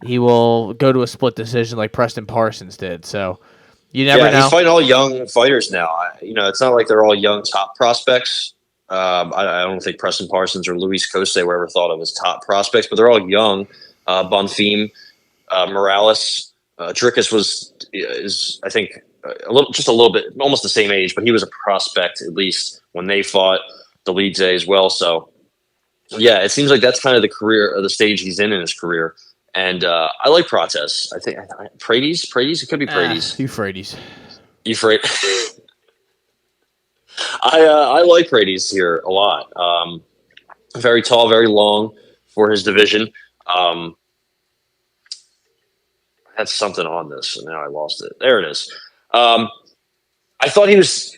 he will go to a split decision like Preston Parsons did. So you never know. He's fighting all young fighters now. It's not like they're all young top prospects. I don't think Preston Parsons or Luis Kose were ever thought of as top prospects, but they're all young. Bonfim, Morales. Dricus is I think a little bit almost the same age, but he was a prospect at least when they fought the lead day as well. So yeah, it seems like that's kind of the career or the stage he's in his career. And I like Prates. I think Prates. It could be Prates. Euphrates. I like Prates here a lot. Very tall, very long for his division. I had something on this, and now I lost it. There it is. I thought he was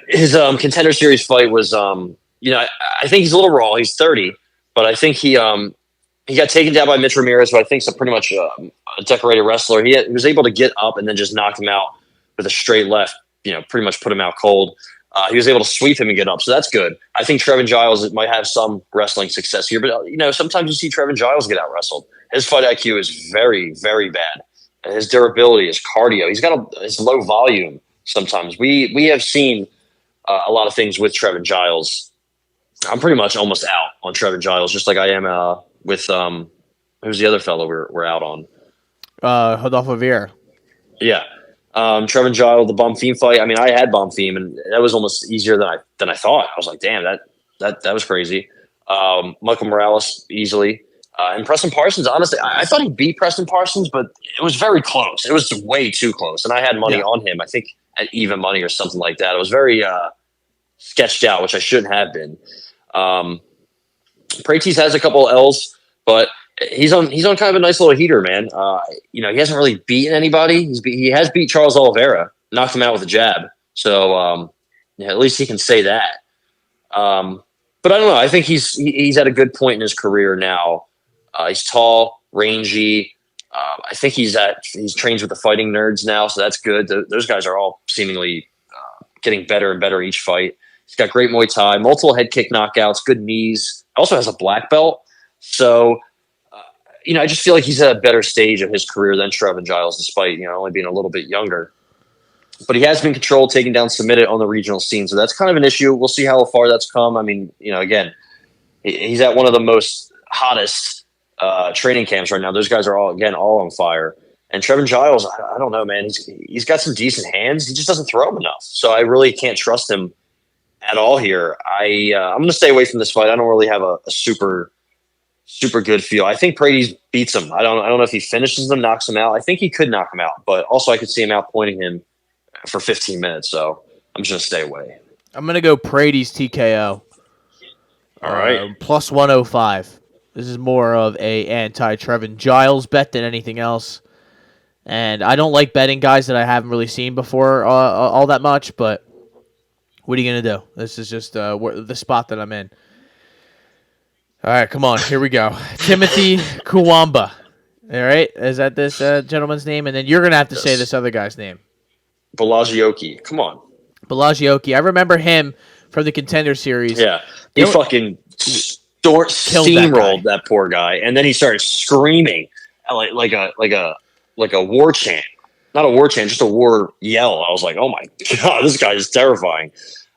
his contender series fight was. I think he's a little raw. He's 30, but I think he got taken down by Mitch Ramirez, who I think is pretty much a decorated wrestler. He was able to get up and then just knock him out with a straight left. Pretty much put him out cold. He was able to sweep him and get up, so that's good. I think Trevin Giles might have some wrestling success here, but sometimes you see Trevin Giles get out wrestled. His fight IQ is very, very bad. His durability, his cardio, he's got his low volume. Sometimes we have seen a lot of things with Trevin Giles. I'm pretty much almost out on Trevin Giles, just like I am with who's the other fellow we're out on? Rodolfo Vieira. Yeah. Trevin Giles, the Bonfim fight. I mean, I had Bonfim, and that was almost easier than I thought. I was like, damn, that was crazy. Michael Morales easily, and Preston Parsons. Honestly, I thought he beat Preston Parsons, but it was very close. It was way too close, and I had money on him. I think at even money or something like that. It was very sketched out, which I shouldn't have been. Prates has a couple of L's, but he's on kind of a nice little heater, man. He hasn't really beaten anybody. He has beat Charles Oliveira, knocked him out with a jab. So at least he can say that. But I don't know. I think he's at a good point in his career now. He's tall, rangy. I think he's trains with the Fighting Nerds now, so that's good. Those guys are all seemingly getting better and better each fight. He's got great Muay Thai, multiple head kick knockouts, good knees. Also has a black belt. So, I just feel like he's at a better stage of his career than Trevin Giles, despite, only being a little bit younger. But he has been controlled, taken down, submitted on the regional scene. So that's kind of an issue. We'll see how far that's come. I mean, again, he's at one of the most hottest training camps right now. Those guys are all on fire. And Trevin Giles, I don't know, man. He's got some decent hands. He just doesn't throw them enough. So I really can't trust him at all here. I'm going to stay away from this fight. I don't really have a super good feel. I think Prates beats him. I don't know if he finishes him, knocks him out. I think he could knock him out, but also I could see him outpointing him for 15 minutes. So I'm just going to stay away. I'm going to go Prates TKO. All right. Plus 105. This is more of a anti-Trevin Giles bet than anything else. And I don't like betting guys that I haven't really seen before all that much, but what are you going to do? This is just the spot that I'm in. All right, come on. Here we go. Timothy Kuwamba. All right? Is that this gentleman's name? And then you're going to have to say this other guy's name. Belagioki. Come on. Belagioki. I remember him from the Contender Series. Yeah. He fucking steamrolled that poor guy. And then he started screaming like a war chant. Not a war chant, just a war yell. I was like, oh my God, this guy is terrifying.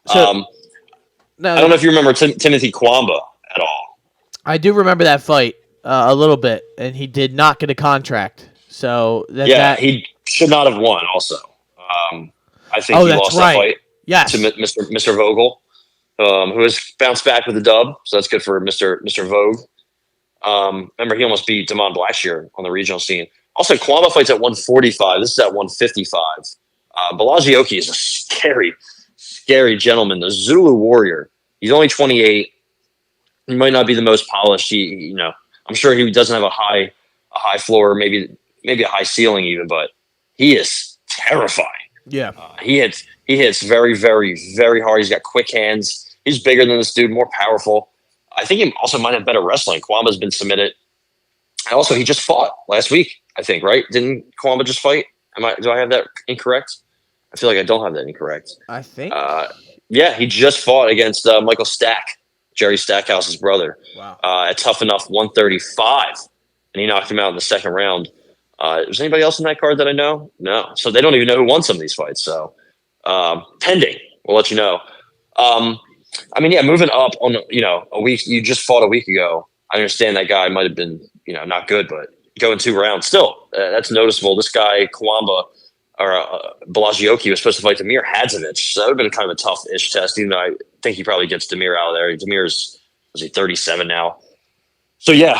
So, I don't know if you remember Timothy Kuwamba at all. I do remember that fight a little bit, and he did not get a contract. So he should not have won also. I think he lost that fight to Mr. Vogel, who has bounced back with the dub. So that's good for Mr. Vogue. Remember, he almost beat Damon Blackshear on the regional scene. Also, Kuwamba fights at 145. This is at 155. Belagioki is a scary, scary gentleman. The Zulu warrior. He's only 28. He might not be the most polished. I'm sure he doesn't have a high floor, maybe a high ceiling even, but he is terrifying. Yeah. He hits very, very, very hard. He's got quick hands. He's bigger than this dude, more powerful. I think he also might have better wrestling. Kwamba's been submitted. And also, he just fought last week, I think, right? Didn't Kuwamba just fight? Do I have that incorrect? I feel like I don't have that incorrect. I think. He just fought against Michael Stack, Jerry Stackhouse's brother. Wow. At Tough Enough 135, and he knocked him out in the second round. Is anybody else in that card that I know? No. So they don't even know who won some of these fights. So pending, we'll let you know. Moving up on a week. You just fought a week ago. I understand that guy might have been not good, but going 2 rounds. Still, that's noticeable. This guy, Kawamba, or Blazioki, was supposed to fight Damir Hadzovic. So that would have been kind of a tough-ish test, even though I think he probably gets Damir out of there. Damir's, was he 37 now? So, yeah.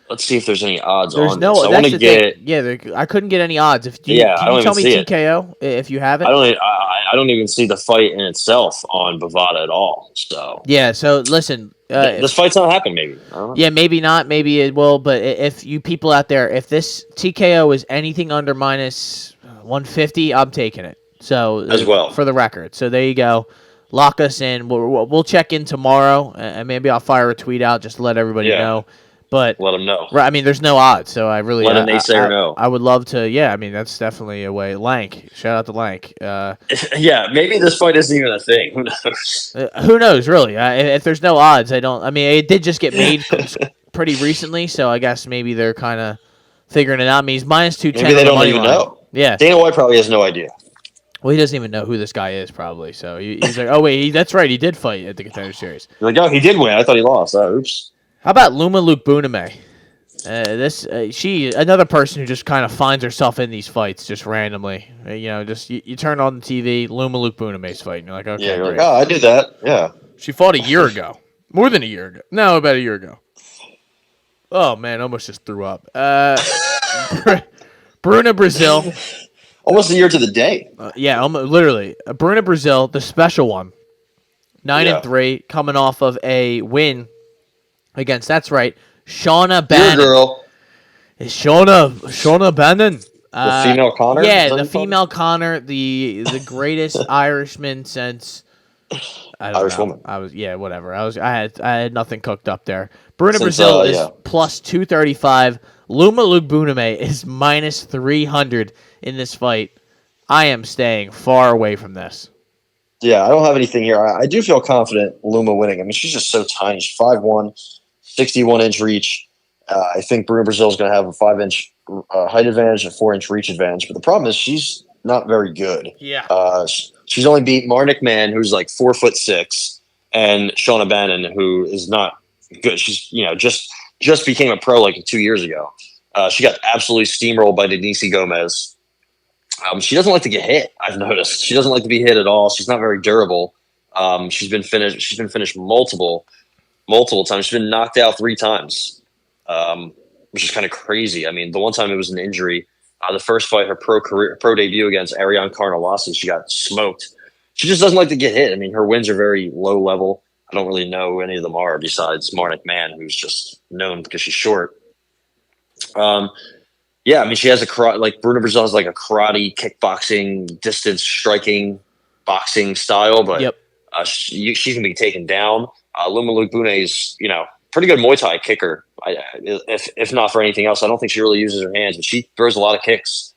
Let's see if there's any odds There's on no. this. I That's want the to get. thing. Yeah, I couldn't get any odds. Can I you don't tell me even see TKO if you have it? I don't even see the fight in itself on Bovada at all. So Yeah. So listen, this fight's not happening. Maybe. I don't know. yeah, maybe not. Maybe it will. But if you people out there, if this TKO is anything under minus 150, I'm taking it. So As well, for the record. So there you go. Lock us in. We'll check in tomorrow, and maybe I'll fire a tweet out just to let everybody know. But let them know. Right, I mean, there's no odds, so I really let a naysayer know. I would love to. Yeah, I mean, that's definitely a way. Lank, shout out to Lank. Yeah, maybe this fight isn't even a thing. Who knows? Who knows, really? If there's no odds, I don't. I mean, it did just get made pretty recently, so I guess maybe they're kind of figuring it out. I mean, he's minus 210. Maybe they don't even know. Yeah, Dana White probably has no idea. Well, he doesn't even know who this guy is, probably. So he's like, oh wait, that's right, he did fight at the Contender Series. You're like, oh, he did win. I thought he lost. Oops. How about Luma Luke Buname? She another person who just kind of finds herself in these fights just randomly. Just you turn on the TV, Luma Luke Buname's fighting. You're like, okay, yeah, you're great. like, oh, I did that. Yeah. She fought a year ago, more than a year ago. No, about a year ago. Oh man, almost just threw up. Bruna Brazil, almost a year to the day. Yeah, literally. Bruna Brazil, the special one, 9-3, coming off of a win against. That's right. Shauna Bannon. Your girl. Is Shauna Bannon. The female Connor? Yeah, the female Connor, the greatest Irishman since Irish woman. Whatever. I had nothing cooked up there. Bruna Brazil is plus 235. Luma Luke Buname is minus 300 in this fight. I am staying far away from this. Yeah, I don't have anything here. I do feel confident Luma winning. I mean, she's just so tiny. She's 5'1", 61-inch reach. I think Bruna Brazil is going to have a 5-inch height advantage, a 4-inch reach advantage. But the problem is she's not very good. Yeah. She's only beat Marnik Mann, who's like 4'6", and Shauna Bannon, who is not good. She's just became a pro like 2 years ago. She got absolutely steamrolled by Denise Gomez. She doesn't like to get hit. I've noticed she doesn't like to be hit at all. She's not very durable. She's been finished multiple times. She's been knocked out 3 times, which is kind of crazy. I mean, the one time it was an injury. The first fight, her pro debut against Ariane Carnelossi, she got smoked. She just doesn't like to get hit. I mean, her wins are very low level. I don't really know who any of them are besides Marnik Mann, who's just known because she's short. Yeah, I mean, she has Bruna Brazil has like a karate, kickboxing, distance striking, boxing style, but she can be taken down. Luma Luke Buname is, pretty good Muay Thai kicker. If not for anything else, I don't think she really uses her hands, but she throws a lot of kicks.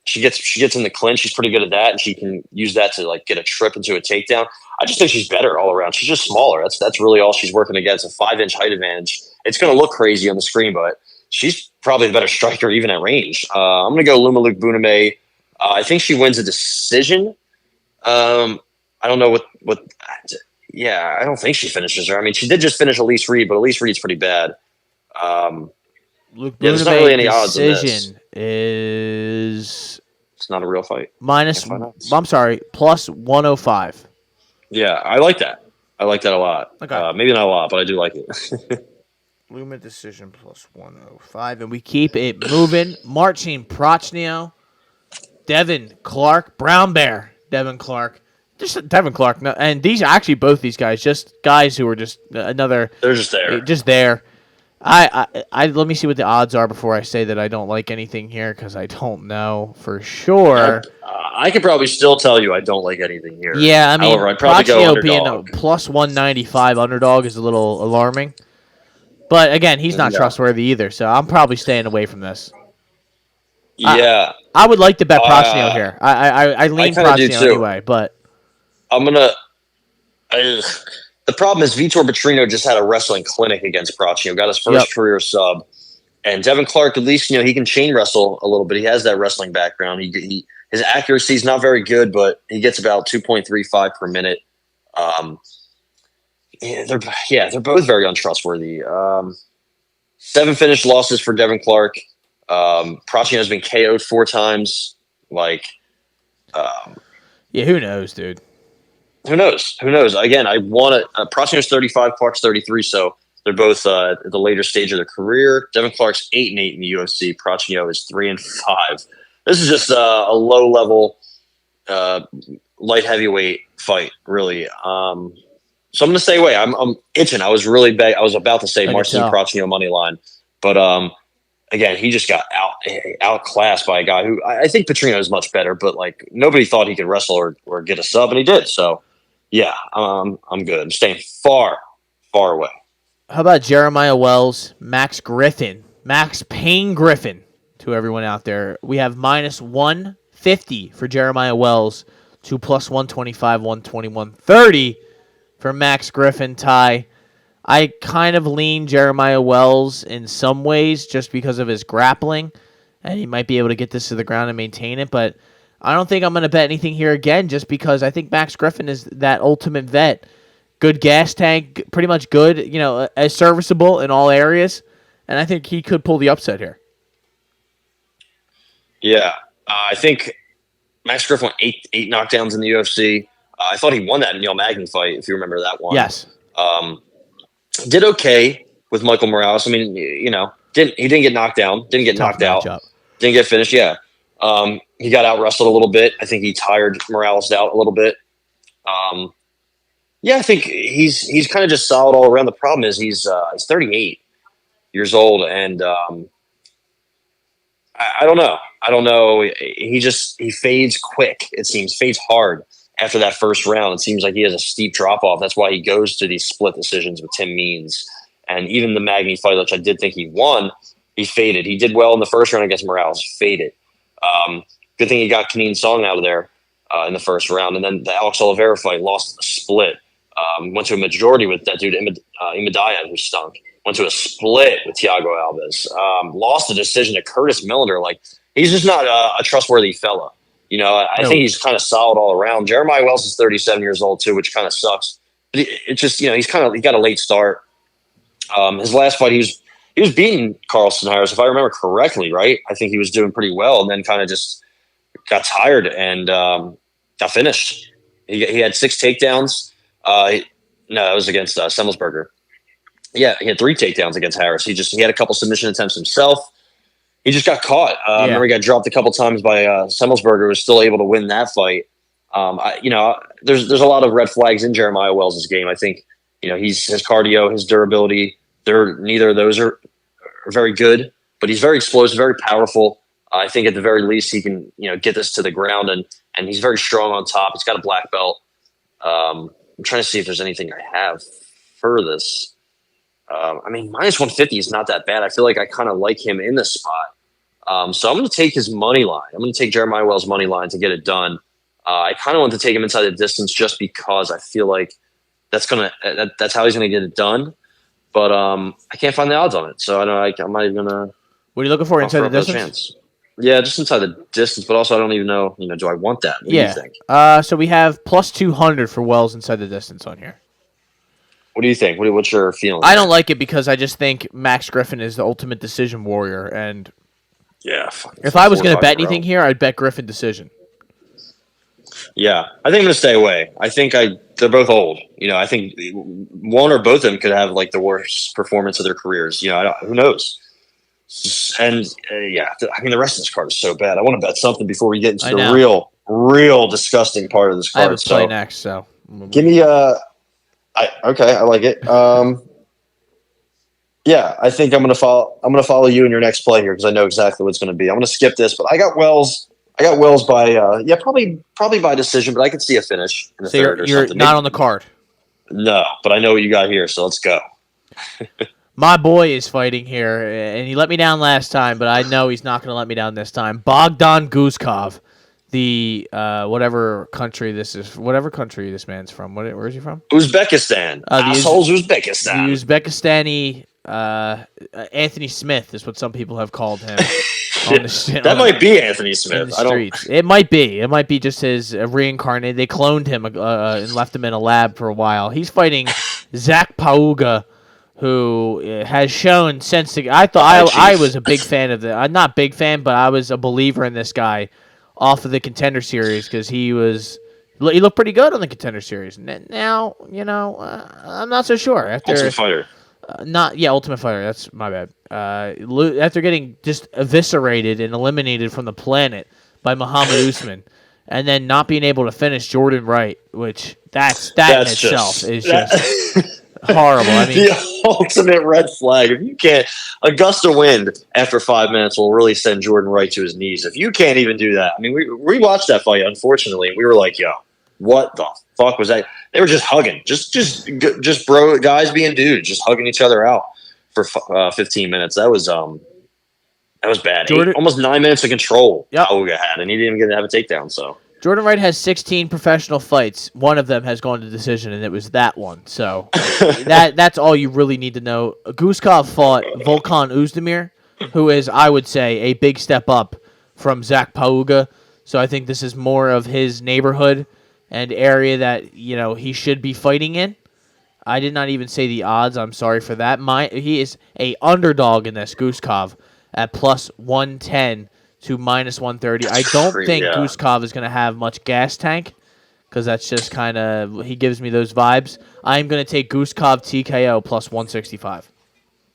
She gets in the clinch. She's pretty good at that, and she can use that to like get a trip into a takedown. I just think she's better all around. She's just smaller. That's really all she's working against. A 5-inch height advantage. It's going to look crazy on the screen, but she's probably the better striker even at range. I'm going to go Luma Luke Buname. I think she wins a decision. I don't know what. Yeah, I don't think she finishes her. I mean, she did just finish Elise Reed, but Elise Reed's pretty bad. There's not really any odds in this. Decision is it's not a real fight. I'm sorry, plus 105. Yeah, I like that. I like that a lot. Okay. Maybe not a lot, but I do like it. Luma decision plus 105, and we keep it moving. Marcin Prachnio, Devin Clark, Brown Bear, Devin Clark. Just Devin Clark. No, and both these guys, just guys who are just another. They're just there. Just there. I let me see what the odds are before I say that I don't like anything here because I don't know for sure. I could probably still tell you I don't like anything here. Yeah, I mean, however, I'd probably go underdog. Being a plus 195 underdog is a little alarming. But again, he's not trustworthy either, so I'm probably staying away from this. Yeah, I would like to bet Prachnio here. I lean Prachnio anyway, but I'm gonna. The problem is Vitor Petrino just had a wrestling clinic against Prachnio, got his first career sub, and Devin Clark at least he can chain wrestle a little bit. He has that wrestling background. His accuracy is not very good, but he gets about 2.35 per minute. They're both very untrustworthy. 7 finished losses for Devin Clark. Prachnio has been KO'd 4 times. Like, yeah, who knows, dude? Who knows? Who knows? Again, I want to. Prachnio's 35, Clark's 33, so they're both at the later stage of their career. Devin Clark's 8-8 in the UFC. Prachnio is 3-5. This is just a low level, light heavyweight fight, really. So I'm going to stay away. I'm itching. I was really bad. I was about to say Marcin Prachnio money line, but again, he just got outclassed by a guy who I think Petrino is much better, but like nobody thought he could wrestle or get a sub, and he did. So yeah, I'm good. I'm staying far away. How about Jeremiah Wells, Max Payne Griffin? To everyone out there, we have minus 150 for Jeremiah Wells to plus 125, 120, 130 for Max Griffin. Ty, I kind of lean Jeremiah Wells in some ways just because of his grappling, and he might be able to get this to the ground and maintain it, but I don't think I'm going to bet anything here again just because I think Max Griffin is that ultimate vet. Good gas tank, pretty much good, as serviceable in all areas, and I think he could pull the upset here. Yeah, I think Max Griffin went eight knockdowns in the UFC. I thought he won that Neil Magny fight, if you remember that one. Yes. Did okay with Michael Morales. I mean, he didn't get knocked down, didn't get knocked out, didn't get finished. Yeah. He got out wrestled a little bit. I think he tired Morales out a little bit. Yeah, I think he's kind of just solid all around. The problem is he's 38 years old, and I don't know. He fades quick. It seems fades hard after that first round. It seems like he has a steep drop off. That's why he goes to these split decisions with Tim Means, and even the Magny fight, which I did think he won, he faded. He did well in the first round against Morales, faded. Good thing he got Kaneen Song out of there in the first round, and then the Alex Oliveira fight lost a split. Went to a majority with that dude Imadaev, who stunk. Went to a split with Thiago Alves. Lost a decision to Curtis Millender. Like, he's just not a trustworthy fella. I think he's kind of solid all around. Jeremiah Wells is 37 years old too, which kind of sucks. But it's just, he got a late start. His last fight, he was beating Carlson Harris, if I remember correctly, right? I think he was doing pretty well, and then kind of just got tired and got finished. He had 6 takedowns. No, that was against Semmelsberger. Yeah, he had 3 takedowns against Harris. He had a couple submission attempts himself. He just got caught. Remember, he got dropped a couple times by Semmelsberger, who was still able to win that fight. There's a lot of red flags in Jeremiah Wells' game. I think, his cardio, his durability, neither of those are very good, but he's very explosive, very powerful. I think at the very least he can, get this to the ground, and he's very strong on top. He's got a black belt. I'm trying to see if there's anything I have for this. Minus 150 is not that bad. I feel like I kind of like him in the spot. So I'm going to take his money line. I'm going to take Jeremiah Wells' money line to get it done. I kind of want to take him inside the distance just because I feel like that's how he's going to get it done. But I can't find the odds on it. So I'm not even going to. What are you looking for inside the distance? Yeah, just inside the distance. But also, I don't even know, do I want that? What do you think? So we have plus 200 for Wells inside the distance on here. What do you think? What's your feeling? I don't like it because I just think Max Griffin is the ultimate decision warrior. And if I was going to bet anything here, I'd bet Griffin decision. Yeah, I think I'm going to stay away. I think they're both old. I think one or both of them could have like the worst performance of their careers. Who knows? And the rest of this card is so bad. I want to bet something before we get into the real disgusting part of this card. I have a play next, so give me I like it. I think I'm going to follow you in your next play here because I know exactly what it's going to be. I'm going to skip this, but I got Wells by probably by decision, but I could see a finish in the third or you're something. Not on the card. No, but I know what you got here, so let's go. My boy is fighting here, and he let me down last time, but I know he's not going to let me down this time. Bogdan Guzkov, the whatever country this man's from. Where is he from? Uzbekistan. Assholes, Uzbekistan. The Uzbekistani Anthony Smith is what some people have called him. That might be Anthony Smith. It might be. It might be just his reincarnated. They cloned him and left him in a lab for a while. He's fighting Zach Pauga, who has shown since I was a big fan of I'm not big fan, but I was a believer in this guy off of the Contender Series because he looked pretty good on the Contender Series. Now, I'm not so sure. Ultimate Fighter. Ultimate Fighter. That's my bad. After getting just eviscerated and eliminated from the planet by Muhammad Usman, and then not being able to finish Jordan Wright, which that in itself is just horrible. I mean, the ultimate red flag. If you can't, a gust of wind after 5 minutes will really send Jordan Wright to his knees. If you can't even do that, I mean, we watched that fight. Unfortunately, we were like, "Yo, what the fuck was that?" They were just hugging, just bro guys being dudes, just hugging each other out for 15 minutes. That was bad. Almost 9 minutes of control. Yep. Auga had, and he didn't even get to have a takedown. So Jordan Wright has 16 professional fights. One of them has gone to decision, and it was that one. So that's all you really need to know. Guskov fought Volkan Oezdemir, who is, I would say, a big step up from Zach Pauga. So I think this is more of his neighborhood and area that he should be fighting in. I did not even say the odds. I'm sorry for that. He is a underdog in this, Guskov, at plus 110 to minus 130. I don't think Guskov is going to have much gas tank because that's just kind of, he gives me those vibes. I'm going to take Guskov TKO plus 165.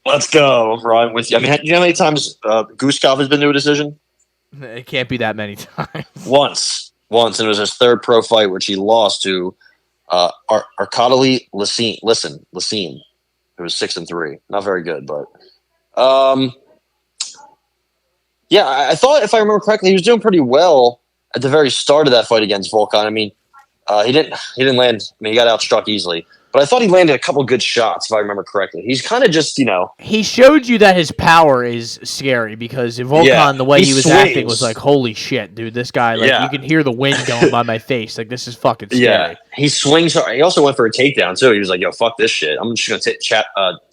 Let's go, Ryan, with you. I mean, you know how many times Guskov has been to a decision? It can't be that many times. Once, and it was his third pro fight, which he lost to Arkady Lysine, who was 6-3. Not very good, but yeah, I thought, if I remember correctly, he was doing pretty well at the very start of that fight against Volkan. I mean, he didn't land. I mean, he got outstruck easily, but I thought he landed a couple good shots, if I remember correctly. He's kind of just, He showed you that his power is scary because Volkan, the way he was acting was like, holy shit, dude, this guy, you can hear the wind going by my face. Like, this is fucking scary. Yeah, he swings. He also went for a takedown, too. He was like, yo, fuck this shit. I'm just going to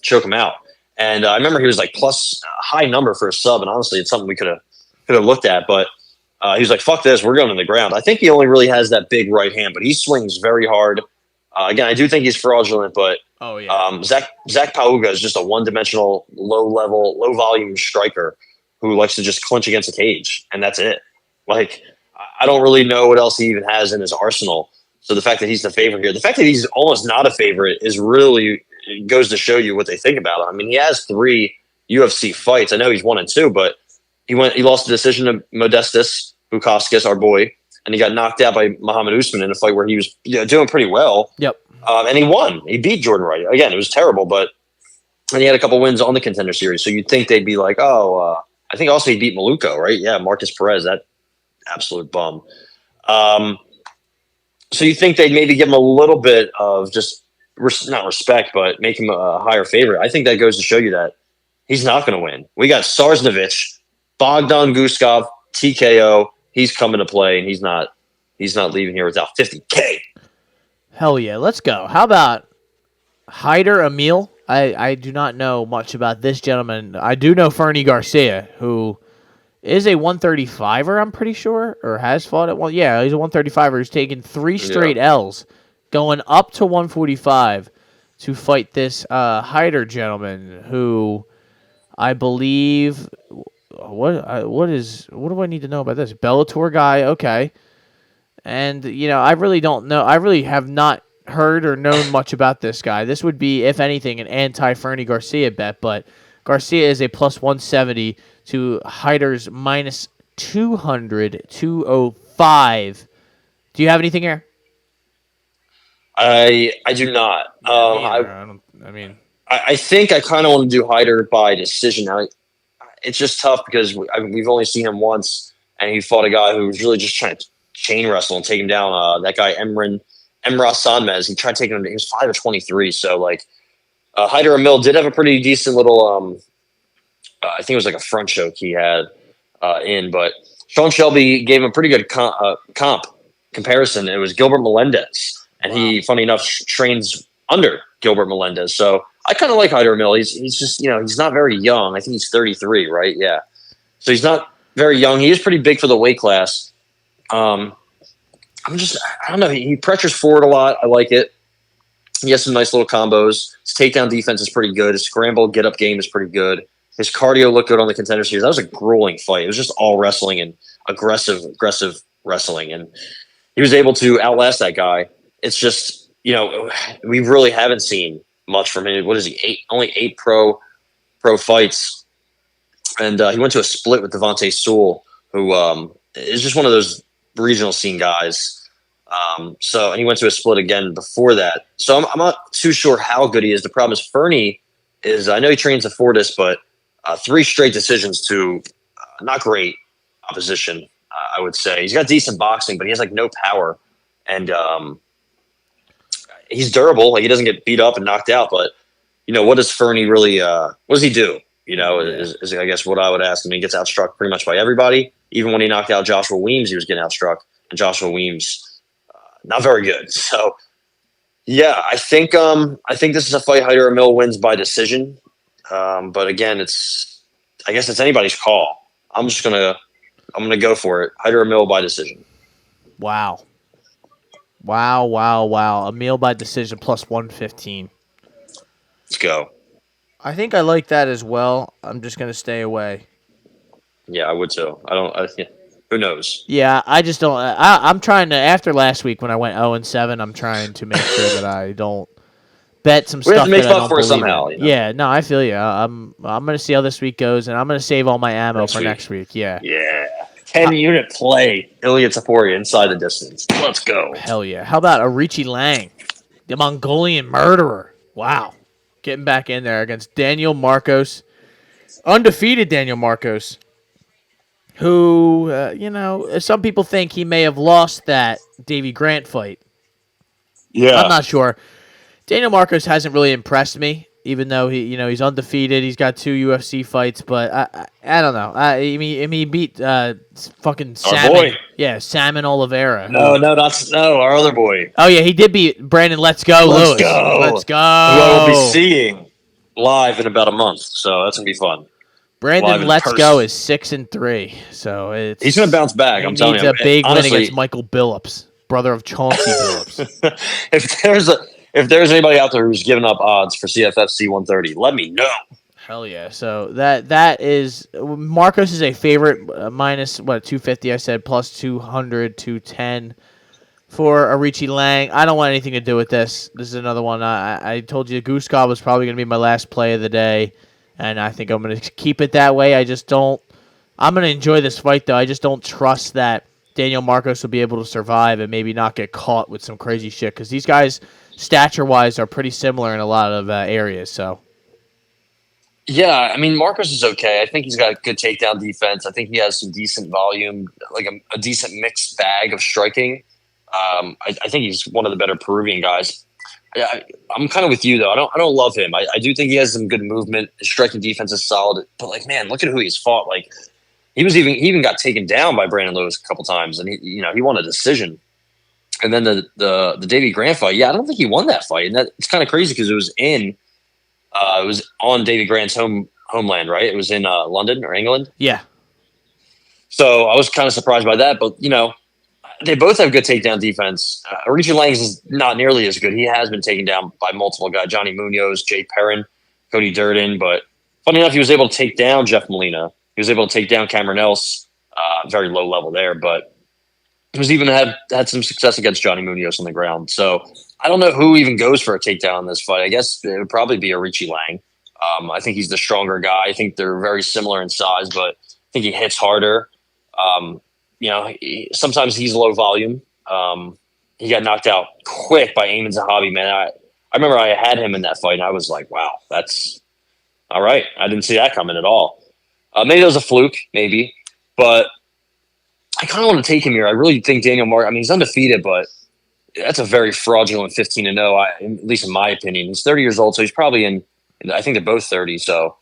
choke him out. And I remember he was like plus a high number for a sub, and honestly, it's something we could have looked at. But he was like, "Fuck this, we're going to the ground." I think he only really has that big right hand, but he swings very hard. Again, I do think he's fraudulent, but Zach Pauga is just a one-dimensional, low-level, low-volume striker who likes to just clinch against a cage, and that's it. Like, I don't really know what else he even has in his arsenal. So the fact that he's the favorite here, the fact that he's almost not a favorite is really. It goes to show you what they think about him. I mean, he has 3 UFC fights. I know he's 1-2, but he lost the decision to Modestas Bukauskas, our boy, and he got knocked out by Muhammad Usman in a fight where he was doing pretty well. Yep. And he won. He beat Jordan Wright. Again, it was terrible, and he had a couple wins on the Contender Series. So you'd think they'd be like, I think also he beat Maluko, right? Yeah, Marcus Perez, that absolute bum. So you think they'd maybe give him a little bit of just not respect, but make him a higher favorite. I think that goes to show you that he's not going to win. We got Sarsnovich, Bogdan Guskov, TKO. He's coming to play, and he's not leaving here without $50K. Hell yeah, let's go. How about Hyder Emil? I do not know much about this gentleman. I do know Fernie Garcia, who is a 135er, I'm pretty sure, or has fought at one. Yeah, he's a 135er who's taken 3 straight L's. Going up to 145 to fight this Hyder gentleman, who I believe what do I need to know about this Bellator guy? Okay, and I really don't know. I really have not heard or known much about this guy. This would be, if anything, an anti-Fernie Garcia bet, but Garcia is a plus 170 to Hyder's minus 200, 205. Do you have anything here? I do not. I think I kind of want to do Hyder by decision. Now, it's just tough because we've only seen him once, and he fought a guy who was really just trying to chain wrestle and take him down. That guy Emras Sanmez. He tried taking him. He was 5-23. So Hyder Emil did have a pretty decent little. I think it was like a front choke he had but Sean Shelby gave him a pretty good comp comparison. It was Gilbert Melendez. And he, funny enough, trains under Gilbert Melendez. So I kind of like Hyder Emil. He's just, he's not very young. I think he's 33, right? Yeah. So he's not very young. He is pretty big for the weight class. I don't know. He pressures forward a lot. I like it. He has some nice little combos. His takedown defense is pretty good. His scramble get-up game is pretty good. His cardio looked good on the Contender Series. That was a grueling fight. It was just all wrestling and aggressive wrestling. And he was able to outlast that guy. It's just, we really haven't seen much from him. What is he? Only eight pro fights. And he went to a split with Devontae Sewell, who is just one of those regional scene guys. And he went to a split again before that. So I'm not too sure how good he is. The problem is Fernie is, I know he trains at Fortis, but 3 straight decisions to not great opposition, I would say. He's got decent boxing, but he has no power. And he's durable. He doesn't get beat up and knocked out. But, what does Fernie really, what does he do? Is I guess what I would ask him. He gets outstruck pretty much by everybody. Even when he knocked out Joshua Weems, he was getting outstruck. And Joshua Weems, not very good. So, yeah, I think this is a fight Hyder Emil wins by decision. But again, I guess it's anybody's call. I'm gonna go for it. Hyder Emil by decision. Wow. Emil by decision plus 115. Let's go. I think I like that as well. I'm just gonna stay away. Yeah, I would too. Who knows? Yeah, I just don't. I'm trying to, after last week when I went 0-7, I'm trying to make sure that I don't bet some stuff. We have to make that I up don't for it believe somehow. in. Yeah, no, I feel you. I'm gonna see how this week goes, and I'm gonna save all my ammo for next week. Yeah. Yeah. 10-unit play. Ilya Taporia inside the distance. Let's go. Hell yeah. How about Arichi Lang, the Mongolian murderer? Wow. Getting back in there against Daniel Marcos. Undefeated Daniel Marcos. Who, some people think he may have lost that Davy Grant fight. Yeah. I'm not sure. Daniel Marcos hasn't really impressed me, even though he's undefeated. He's got 2 UFC fights, but I don't know. He beat fucking Salmon. Our boy. Yeah, Salmon Oliveira. No, our other boy. Oh yeah, he did beat Brandon. Let's go, Lewis. Let's go. Who I will be seeing live in about a month, so that's gonna be fun. Brandon Let's Go is 6-3, so he's gonna bounce back. I'm telling you, he needs a big win against Michael Billups, brother of Chauncey Billups. If there's anybody out there who's giving up odds for CFFC 130, let me know. Hell yeah! So that is Marcos is a favorite, minus 250. I said plus 200, 210 for Arichi Lang. I don't want anything to do with this. This is another one. I told you Guskov was probably going to be my last play of the day. And I think I'm going to keep it that way. I'm going to enjoy this fight, though. I just don't trust that Daniel Marcos will be able to survive and maybe not get caught with some crazy shit. Because these guys, stature-wise, are pretty similar in a lot of areas. So, yeah, Marcos is okay. I think he's got a good takedown defense. I think he has some decent volume, a decent mixed bag of striking. I think he's one of the better Peruvian guys. Yeah, I'm kind of with you though. I don't love him. I do think he has some good movement. His striking defense is solid. But man, look at who he's fought. He even got taken down by Brandon Lewis a couple times, and he won a decision. And then the Davy Grant fight. Yeah, I don't think he won that fight, and it's kind of crazy because it was on Davy Grant's homeland, right? It was in London or England. Yeah. So I was kind of surprised by that, but they both have good takedown defense. Arichi Lang is not nearly as good. He has been taken down by multiple guys: Johnny Munoz, Jay Perrin, Cody Durden. But funny enough, he was able to take down Jeff Molina. He was able to take down Cameron Else, very low level there. But he was even had some success against Johnny Munoz on the ground. So I don't know who even goes for a takedown in this fight. I guess it would probably be Arichi Lang. I think he's the stronger guy. I think they're very similar in size, but I think he hits harder. Sometimes he's low volume. He got knocked out quick by Eamon Zahabi, man. I remember I had him in that fight, and I was like, wow, that's all right. I didn't see that coming at all. Maybe it was a fluke, maybe. But I kind of want to take him here. I really think Daniel Marcos, he's undefeated, but that's a very fraudulent 15-0, at least in my opinion. He's 30 years old, so he's probably I think they're both 30, so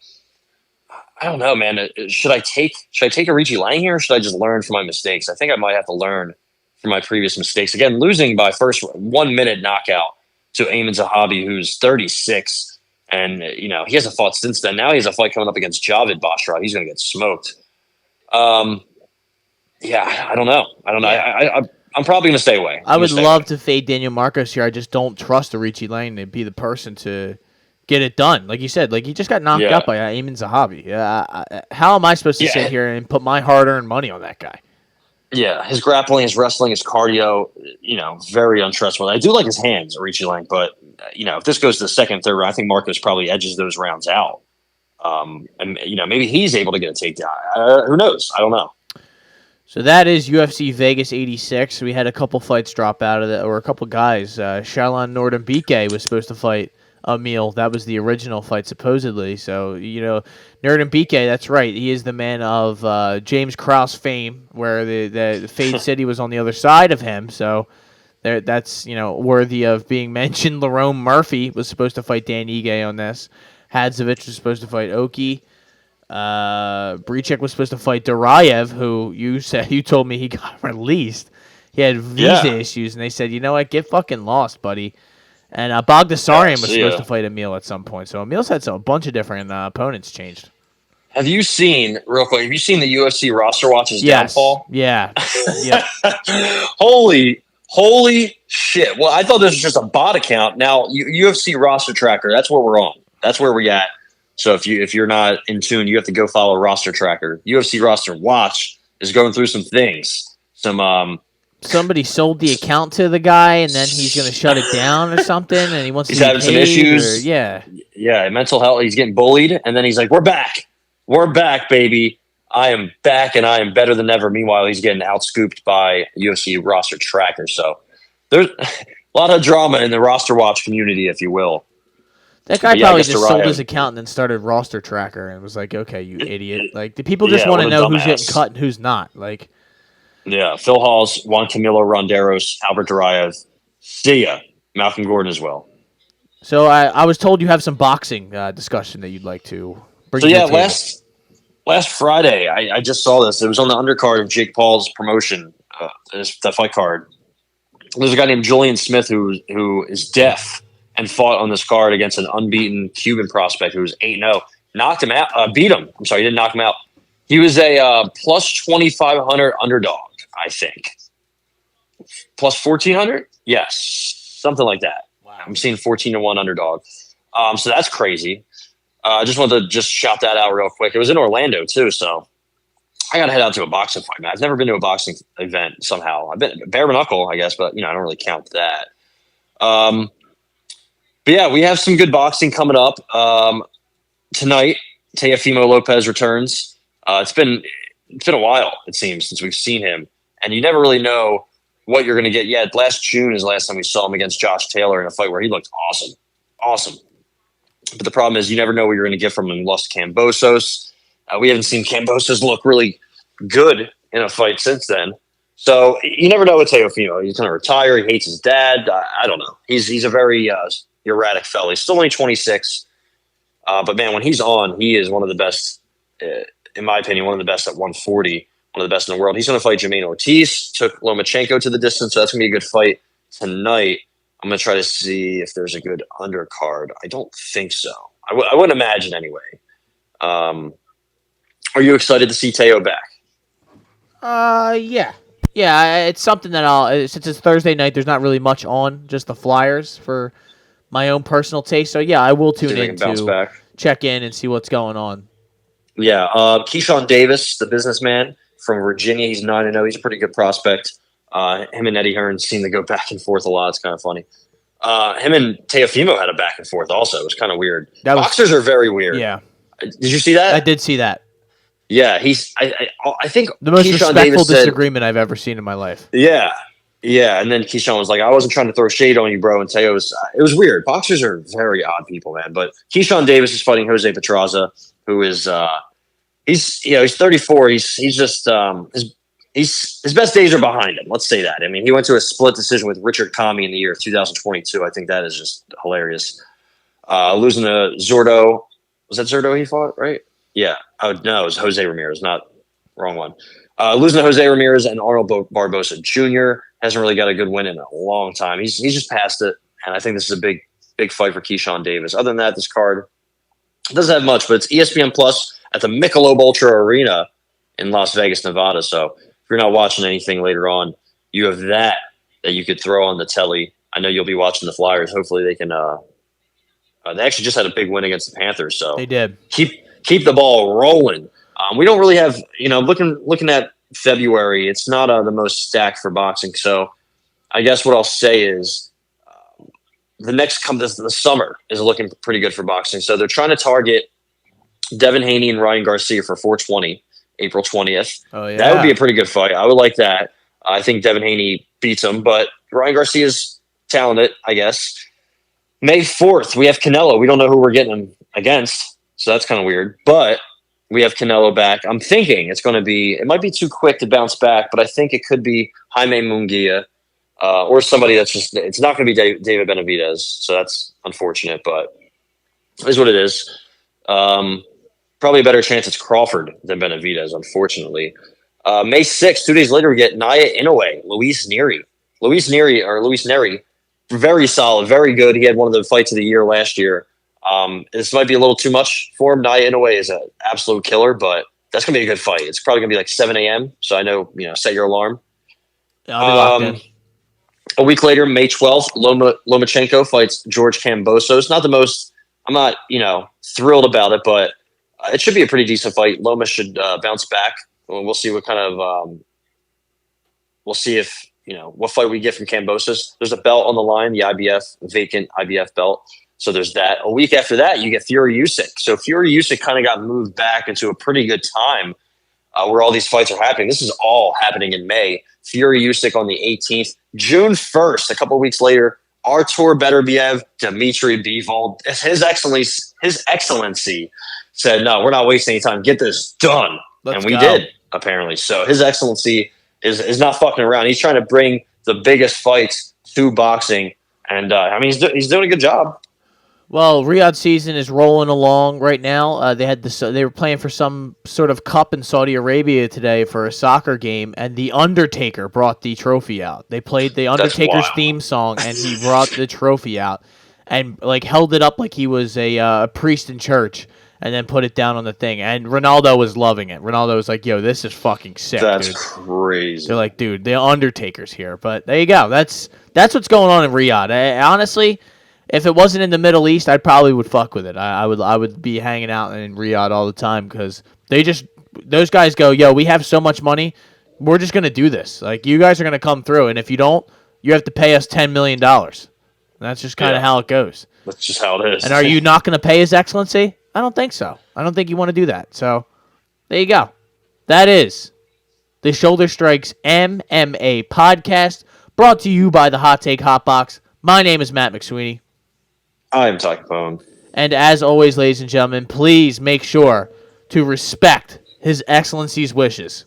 I don't know, man. Should I take Arichi Lang here, or should I just learn from my mistakes? I think I might have to learn from my previous mistakes. Again, losing by first 1 minute knockout to Eamon Zahabi, who's 36, and he hasn't fought since then. Now he has a fight coming up against Javid Bashra. He's going to get smoked. Yeah, I don't know. I'm I'm probably gonna stay away. I would love to fade Daniel Marcos here. I just don't trust Richie Lang to be the person to get it done. Like you said, like he just got knocked out by Ayman Zahabi. How am I supposed to sit here and put my hard-earned money on that guy? Yeah, his grappling, his wrestling, his cardio, very untrustworthy. I do like his hands, Richie Lang, but if this goes to the second, third round, I think Marcos probably edges those rounds out. And maybe he's able to get a takedown. Who knows? I don't know. So that is UFC Vegas 86. We had a couple fights drop out of it, or a couple guys. Shalon Nordembike was supposed to fight Emil. That was the original fight, supposedly. So, Nordembike, that's right. He is the man of James Krause fame, where the Fade City was on the other side of him. So that's, worthy of being mentioned. Lerone Murphy was supposed to fight Dan Ige on this. Hadzovic was supposed to fight Oki. Bricek was supposed to fight Duraev, who you told me he got released. He had visa issues, and they said, you know what, get fucking lost, buddy. And Bogdasarian was supposed to fight Emil at some point. So Emil's had a bunch of different opponents changed. Have you seen the UFC roster watch's downfall? Yeah. Holy shit. Well, I thought this was just a bot account. Now, UFC roster tracker, that's what we're on. That's where we at. So if you're not in tune, you have to go follow Roster Tracker. UFC Roster Watch is going through some things. Somebody sold the account to the guy, and then he's going to shut it down or something, and he wants to he's having some issues. Yeah, mental health. He's getting bullied, and then he's like, "We're back, baby. I am back, and I am better than ever." Meanwhile, he's getting outscooped by UFC Roster Tracker. So there's a lot of drama in the Roster Watch community, if you will. That guy probably just sold his account and then started Roster Tracker and was like, "Okay, you idiot!" Like, the people just want to know who's getting cut and who's not. Like, Phil Halls, Juan Camilo Ronderos, Albert Duraev, see ya, Malcolm Gordon as well. So I was told you have some boxing discussion that you'd like to bring. So last Friday I just saw this. It was on the undercard of Jake Paul's promotion, the fight card. There's a guy named Julian Smith who is deaf and fought on this card against an unbeaten Cuban prospect who was 8-0. Knocked him out. Beat him. I'm sorry, he didn't knock him out. He was a plus 2,500 underdog, I think. Plus 1,400? Yes, something like that. Wow. I'm seeing 14-1 underdog. So that's crazy. I just wanted to shout that out real quick. It was in Orlando, too, so I got to head out to a boxing fight, man. I've never been to a boxing event somehow. I've been bare knuckle, I guess, but, I don't really count that. But yeah, we have some good boxing coming up tonight. Teofimo Lopez returns. It's been a while, it seems, since we've seen him, and you never really know what you're going to get yet. Last June is the last time we saw him against Josh Taylor in a fight where he looked awesome. But the problem is you never know what you're going to get from him. He lost to Kambosos. We haven't seen Kambosos look really good in a fight since then. So you never know with Teofimo. He's going to retire. He hates his dad. I don't know. He's a very erratic fella. He's still only 26. But, man, when he's on, he is one of the best, in my opinion, one of the best at 140, one of the best in the world. He's going to fight Jermaine Ortiz, took Lomachenko to the distance, so that's going to be a good fight tonight. I'm going to try to see if there's a good undercard. I don't think so. I wouldn't imagine anyway. Are you excited to see Teo back? Yeah. Yeah, it's something that since it's Thursday night, there's not really much on, just the flyers for my own personal taste. So, yeah, I will tune in to check in and see what's going on. Yeah, Keyshawn Davis, the businessman from Virginia, he's 9-0. He's a pretty good prospect. Him and Eddie Hearn seem to go back and forth a lot. It's kind of funny. Him and Teofimo had a back and forth also. It was kind of weird. Boxers are very weird. Yeah. Did you see that? I did see that. Yeah, I think the most Keyshawn respectful Davis disagreement I've ever seen in my life. Yeah. Yeah, and then Keyshawn was like, I wasn't trying to throw shade on you, bro. And Teo was, it was weird. Boxers are very odd people, man. But Keyshawn Davis is fighting Jose Petraza, who is, he's 34. He's just, his best days are behind him. Let's say that. I mean, he went to a split decision with Richard Kami in the year of 2022. I think that is just hilarious. Losing to Zordo. Was that Zordo he fought, right? Yeah. Oh, no, it was Jose Ramirez, not wrong one. Losing to Jose Ramirez and Arnold Barbosa Jr. Hasn't really got a good win in a long time. He's just past it, and I think this is a big fight for Keyshawn Davis. Other than that, this card doesn't have much, but it's ESPN Plus at the Michelob Ultra Arena in Las Vegas, Nevada. So if you're not watching anything later on, You have that you could throw on the telly. I know you'll be watching the Flyers. Hopefully they can. They actually just had a big win against the Panthers, so They did. Keep the ball rolling. We don't really have, looking at February, it's not the most stacked for boxing. So I guess what I'll say is the summer is looking pretty good for boxing. So they're trying to target Devin Haney and Ryan Garcia for 420, April 20th. Oh, yeah. That would be a pretty good fight. I would like that. I think Devin Haney beats him, but Ryan Garcia's talented, I guess. May 4th, we have Canelo. We don't know who we're getting him against, so that's kind of weird. But we have Canelo back. I'm thinking it might be too quick to bounce back, but I think it could be Jaime Munguia or somebody it's not going to be David Benavidez, so that's unfortunate, but it is what it is. Probably a better chance it's Crawford than Benavidez, unfortunately. May 6th, 2 days later, we get Naya Inoue, Luis Neri, very solid, very good. He had one of the fights of the year last year. This might be a little too much for him. Naya Inoue is an absolute killer, but that's going to be a good fight. It's probably going to be like 7 a.m., so I know, set your alarm. I'll be locked in. A week later, May 12th, Lomachenko fights George Kambosos. I'm not, thrilled about it, but it should be a pretty decent fight. Loma should bounce back. We'll see what kind of we'll see if, what fight we get from Kambosos. There's a belt on the line, the vacant IBF belt. So there's that. A week after that, you get Fury Usyk. So Fury Usyk kind of got moved back into a pretty good time where all these fights are happening. This is all happening in May. Fury Usyk on the 18th. June 1st, a couple of weeks later, Artur Beterbiev, Dmitry Bivol. His Excellency said, no, we're not wasting any time. Get this done. Let's we go. did, apparently. So His Excellency is not fucking around. He's trying to bring the biggest fights to boxing. And, he's doing a good job. Well, Riyadh season is rolling along right now. They were playing for some sort of cup in Saudi Arabia today for a soccer game, and The Undertaker brought the trophy out. They played The Undertaker's theme song, and he brought the trophy out and held it up like he was a priest in church, and then put it down on the thing. And Ronaldo was loving it. Ronaldo was like, "Yo, this is fucking sick." That's dude. crazy. They're like, "Dude, The Undertaker's here." But there you go. That's what's going on in Riyadh. Honestly. If it wasn't in the Middle East, I probably would fuck with it. I would be hanging out in Riyadh all the time because those guys go, yo, we have so much money, we're just gonna do this. Like you guys are gonna come through, and if you don't, you have to pay us $10 million. That's just kind of how it goes. That's just how it is. And are you not gonna pay His Excellency? I don't think so. I don't think you want to do that. So there you go. That is the Shoulder Strikes MMA podcast brought to you by the Hot Take Hotbox. My name is Matt McSweeney. I'm Capone. And as always, ladies and gentlemen, please make sure to respect His Excellency's wishes.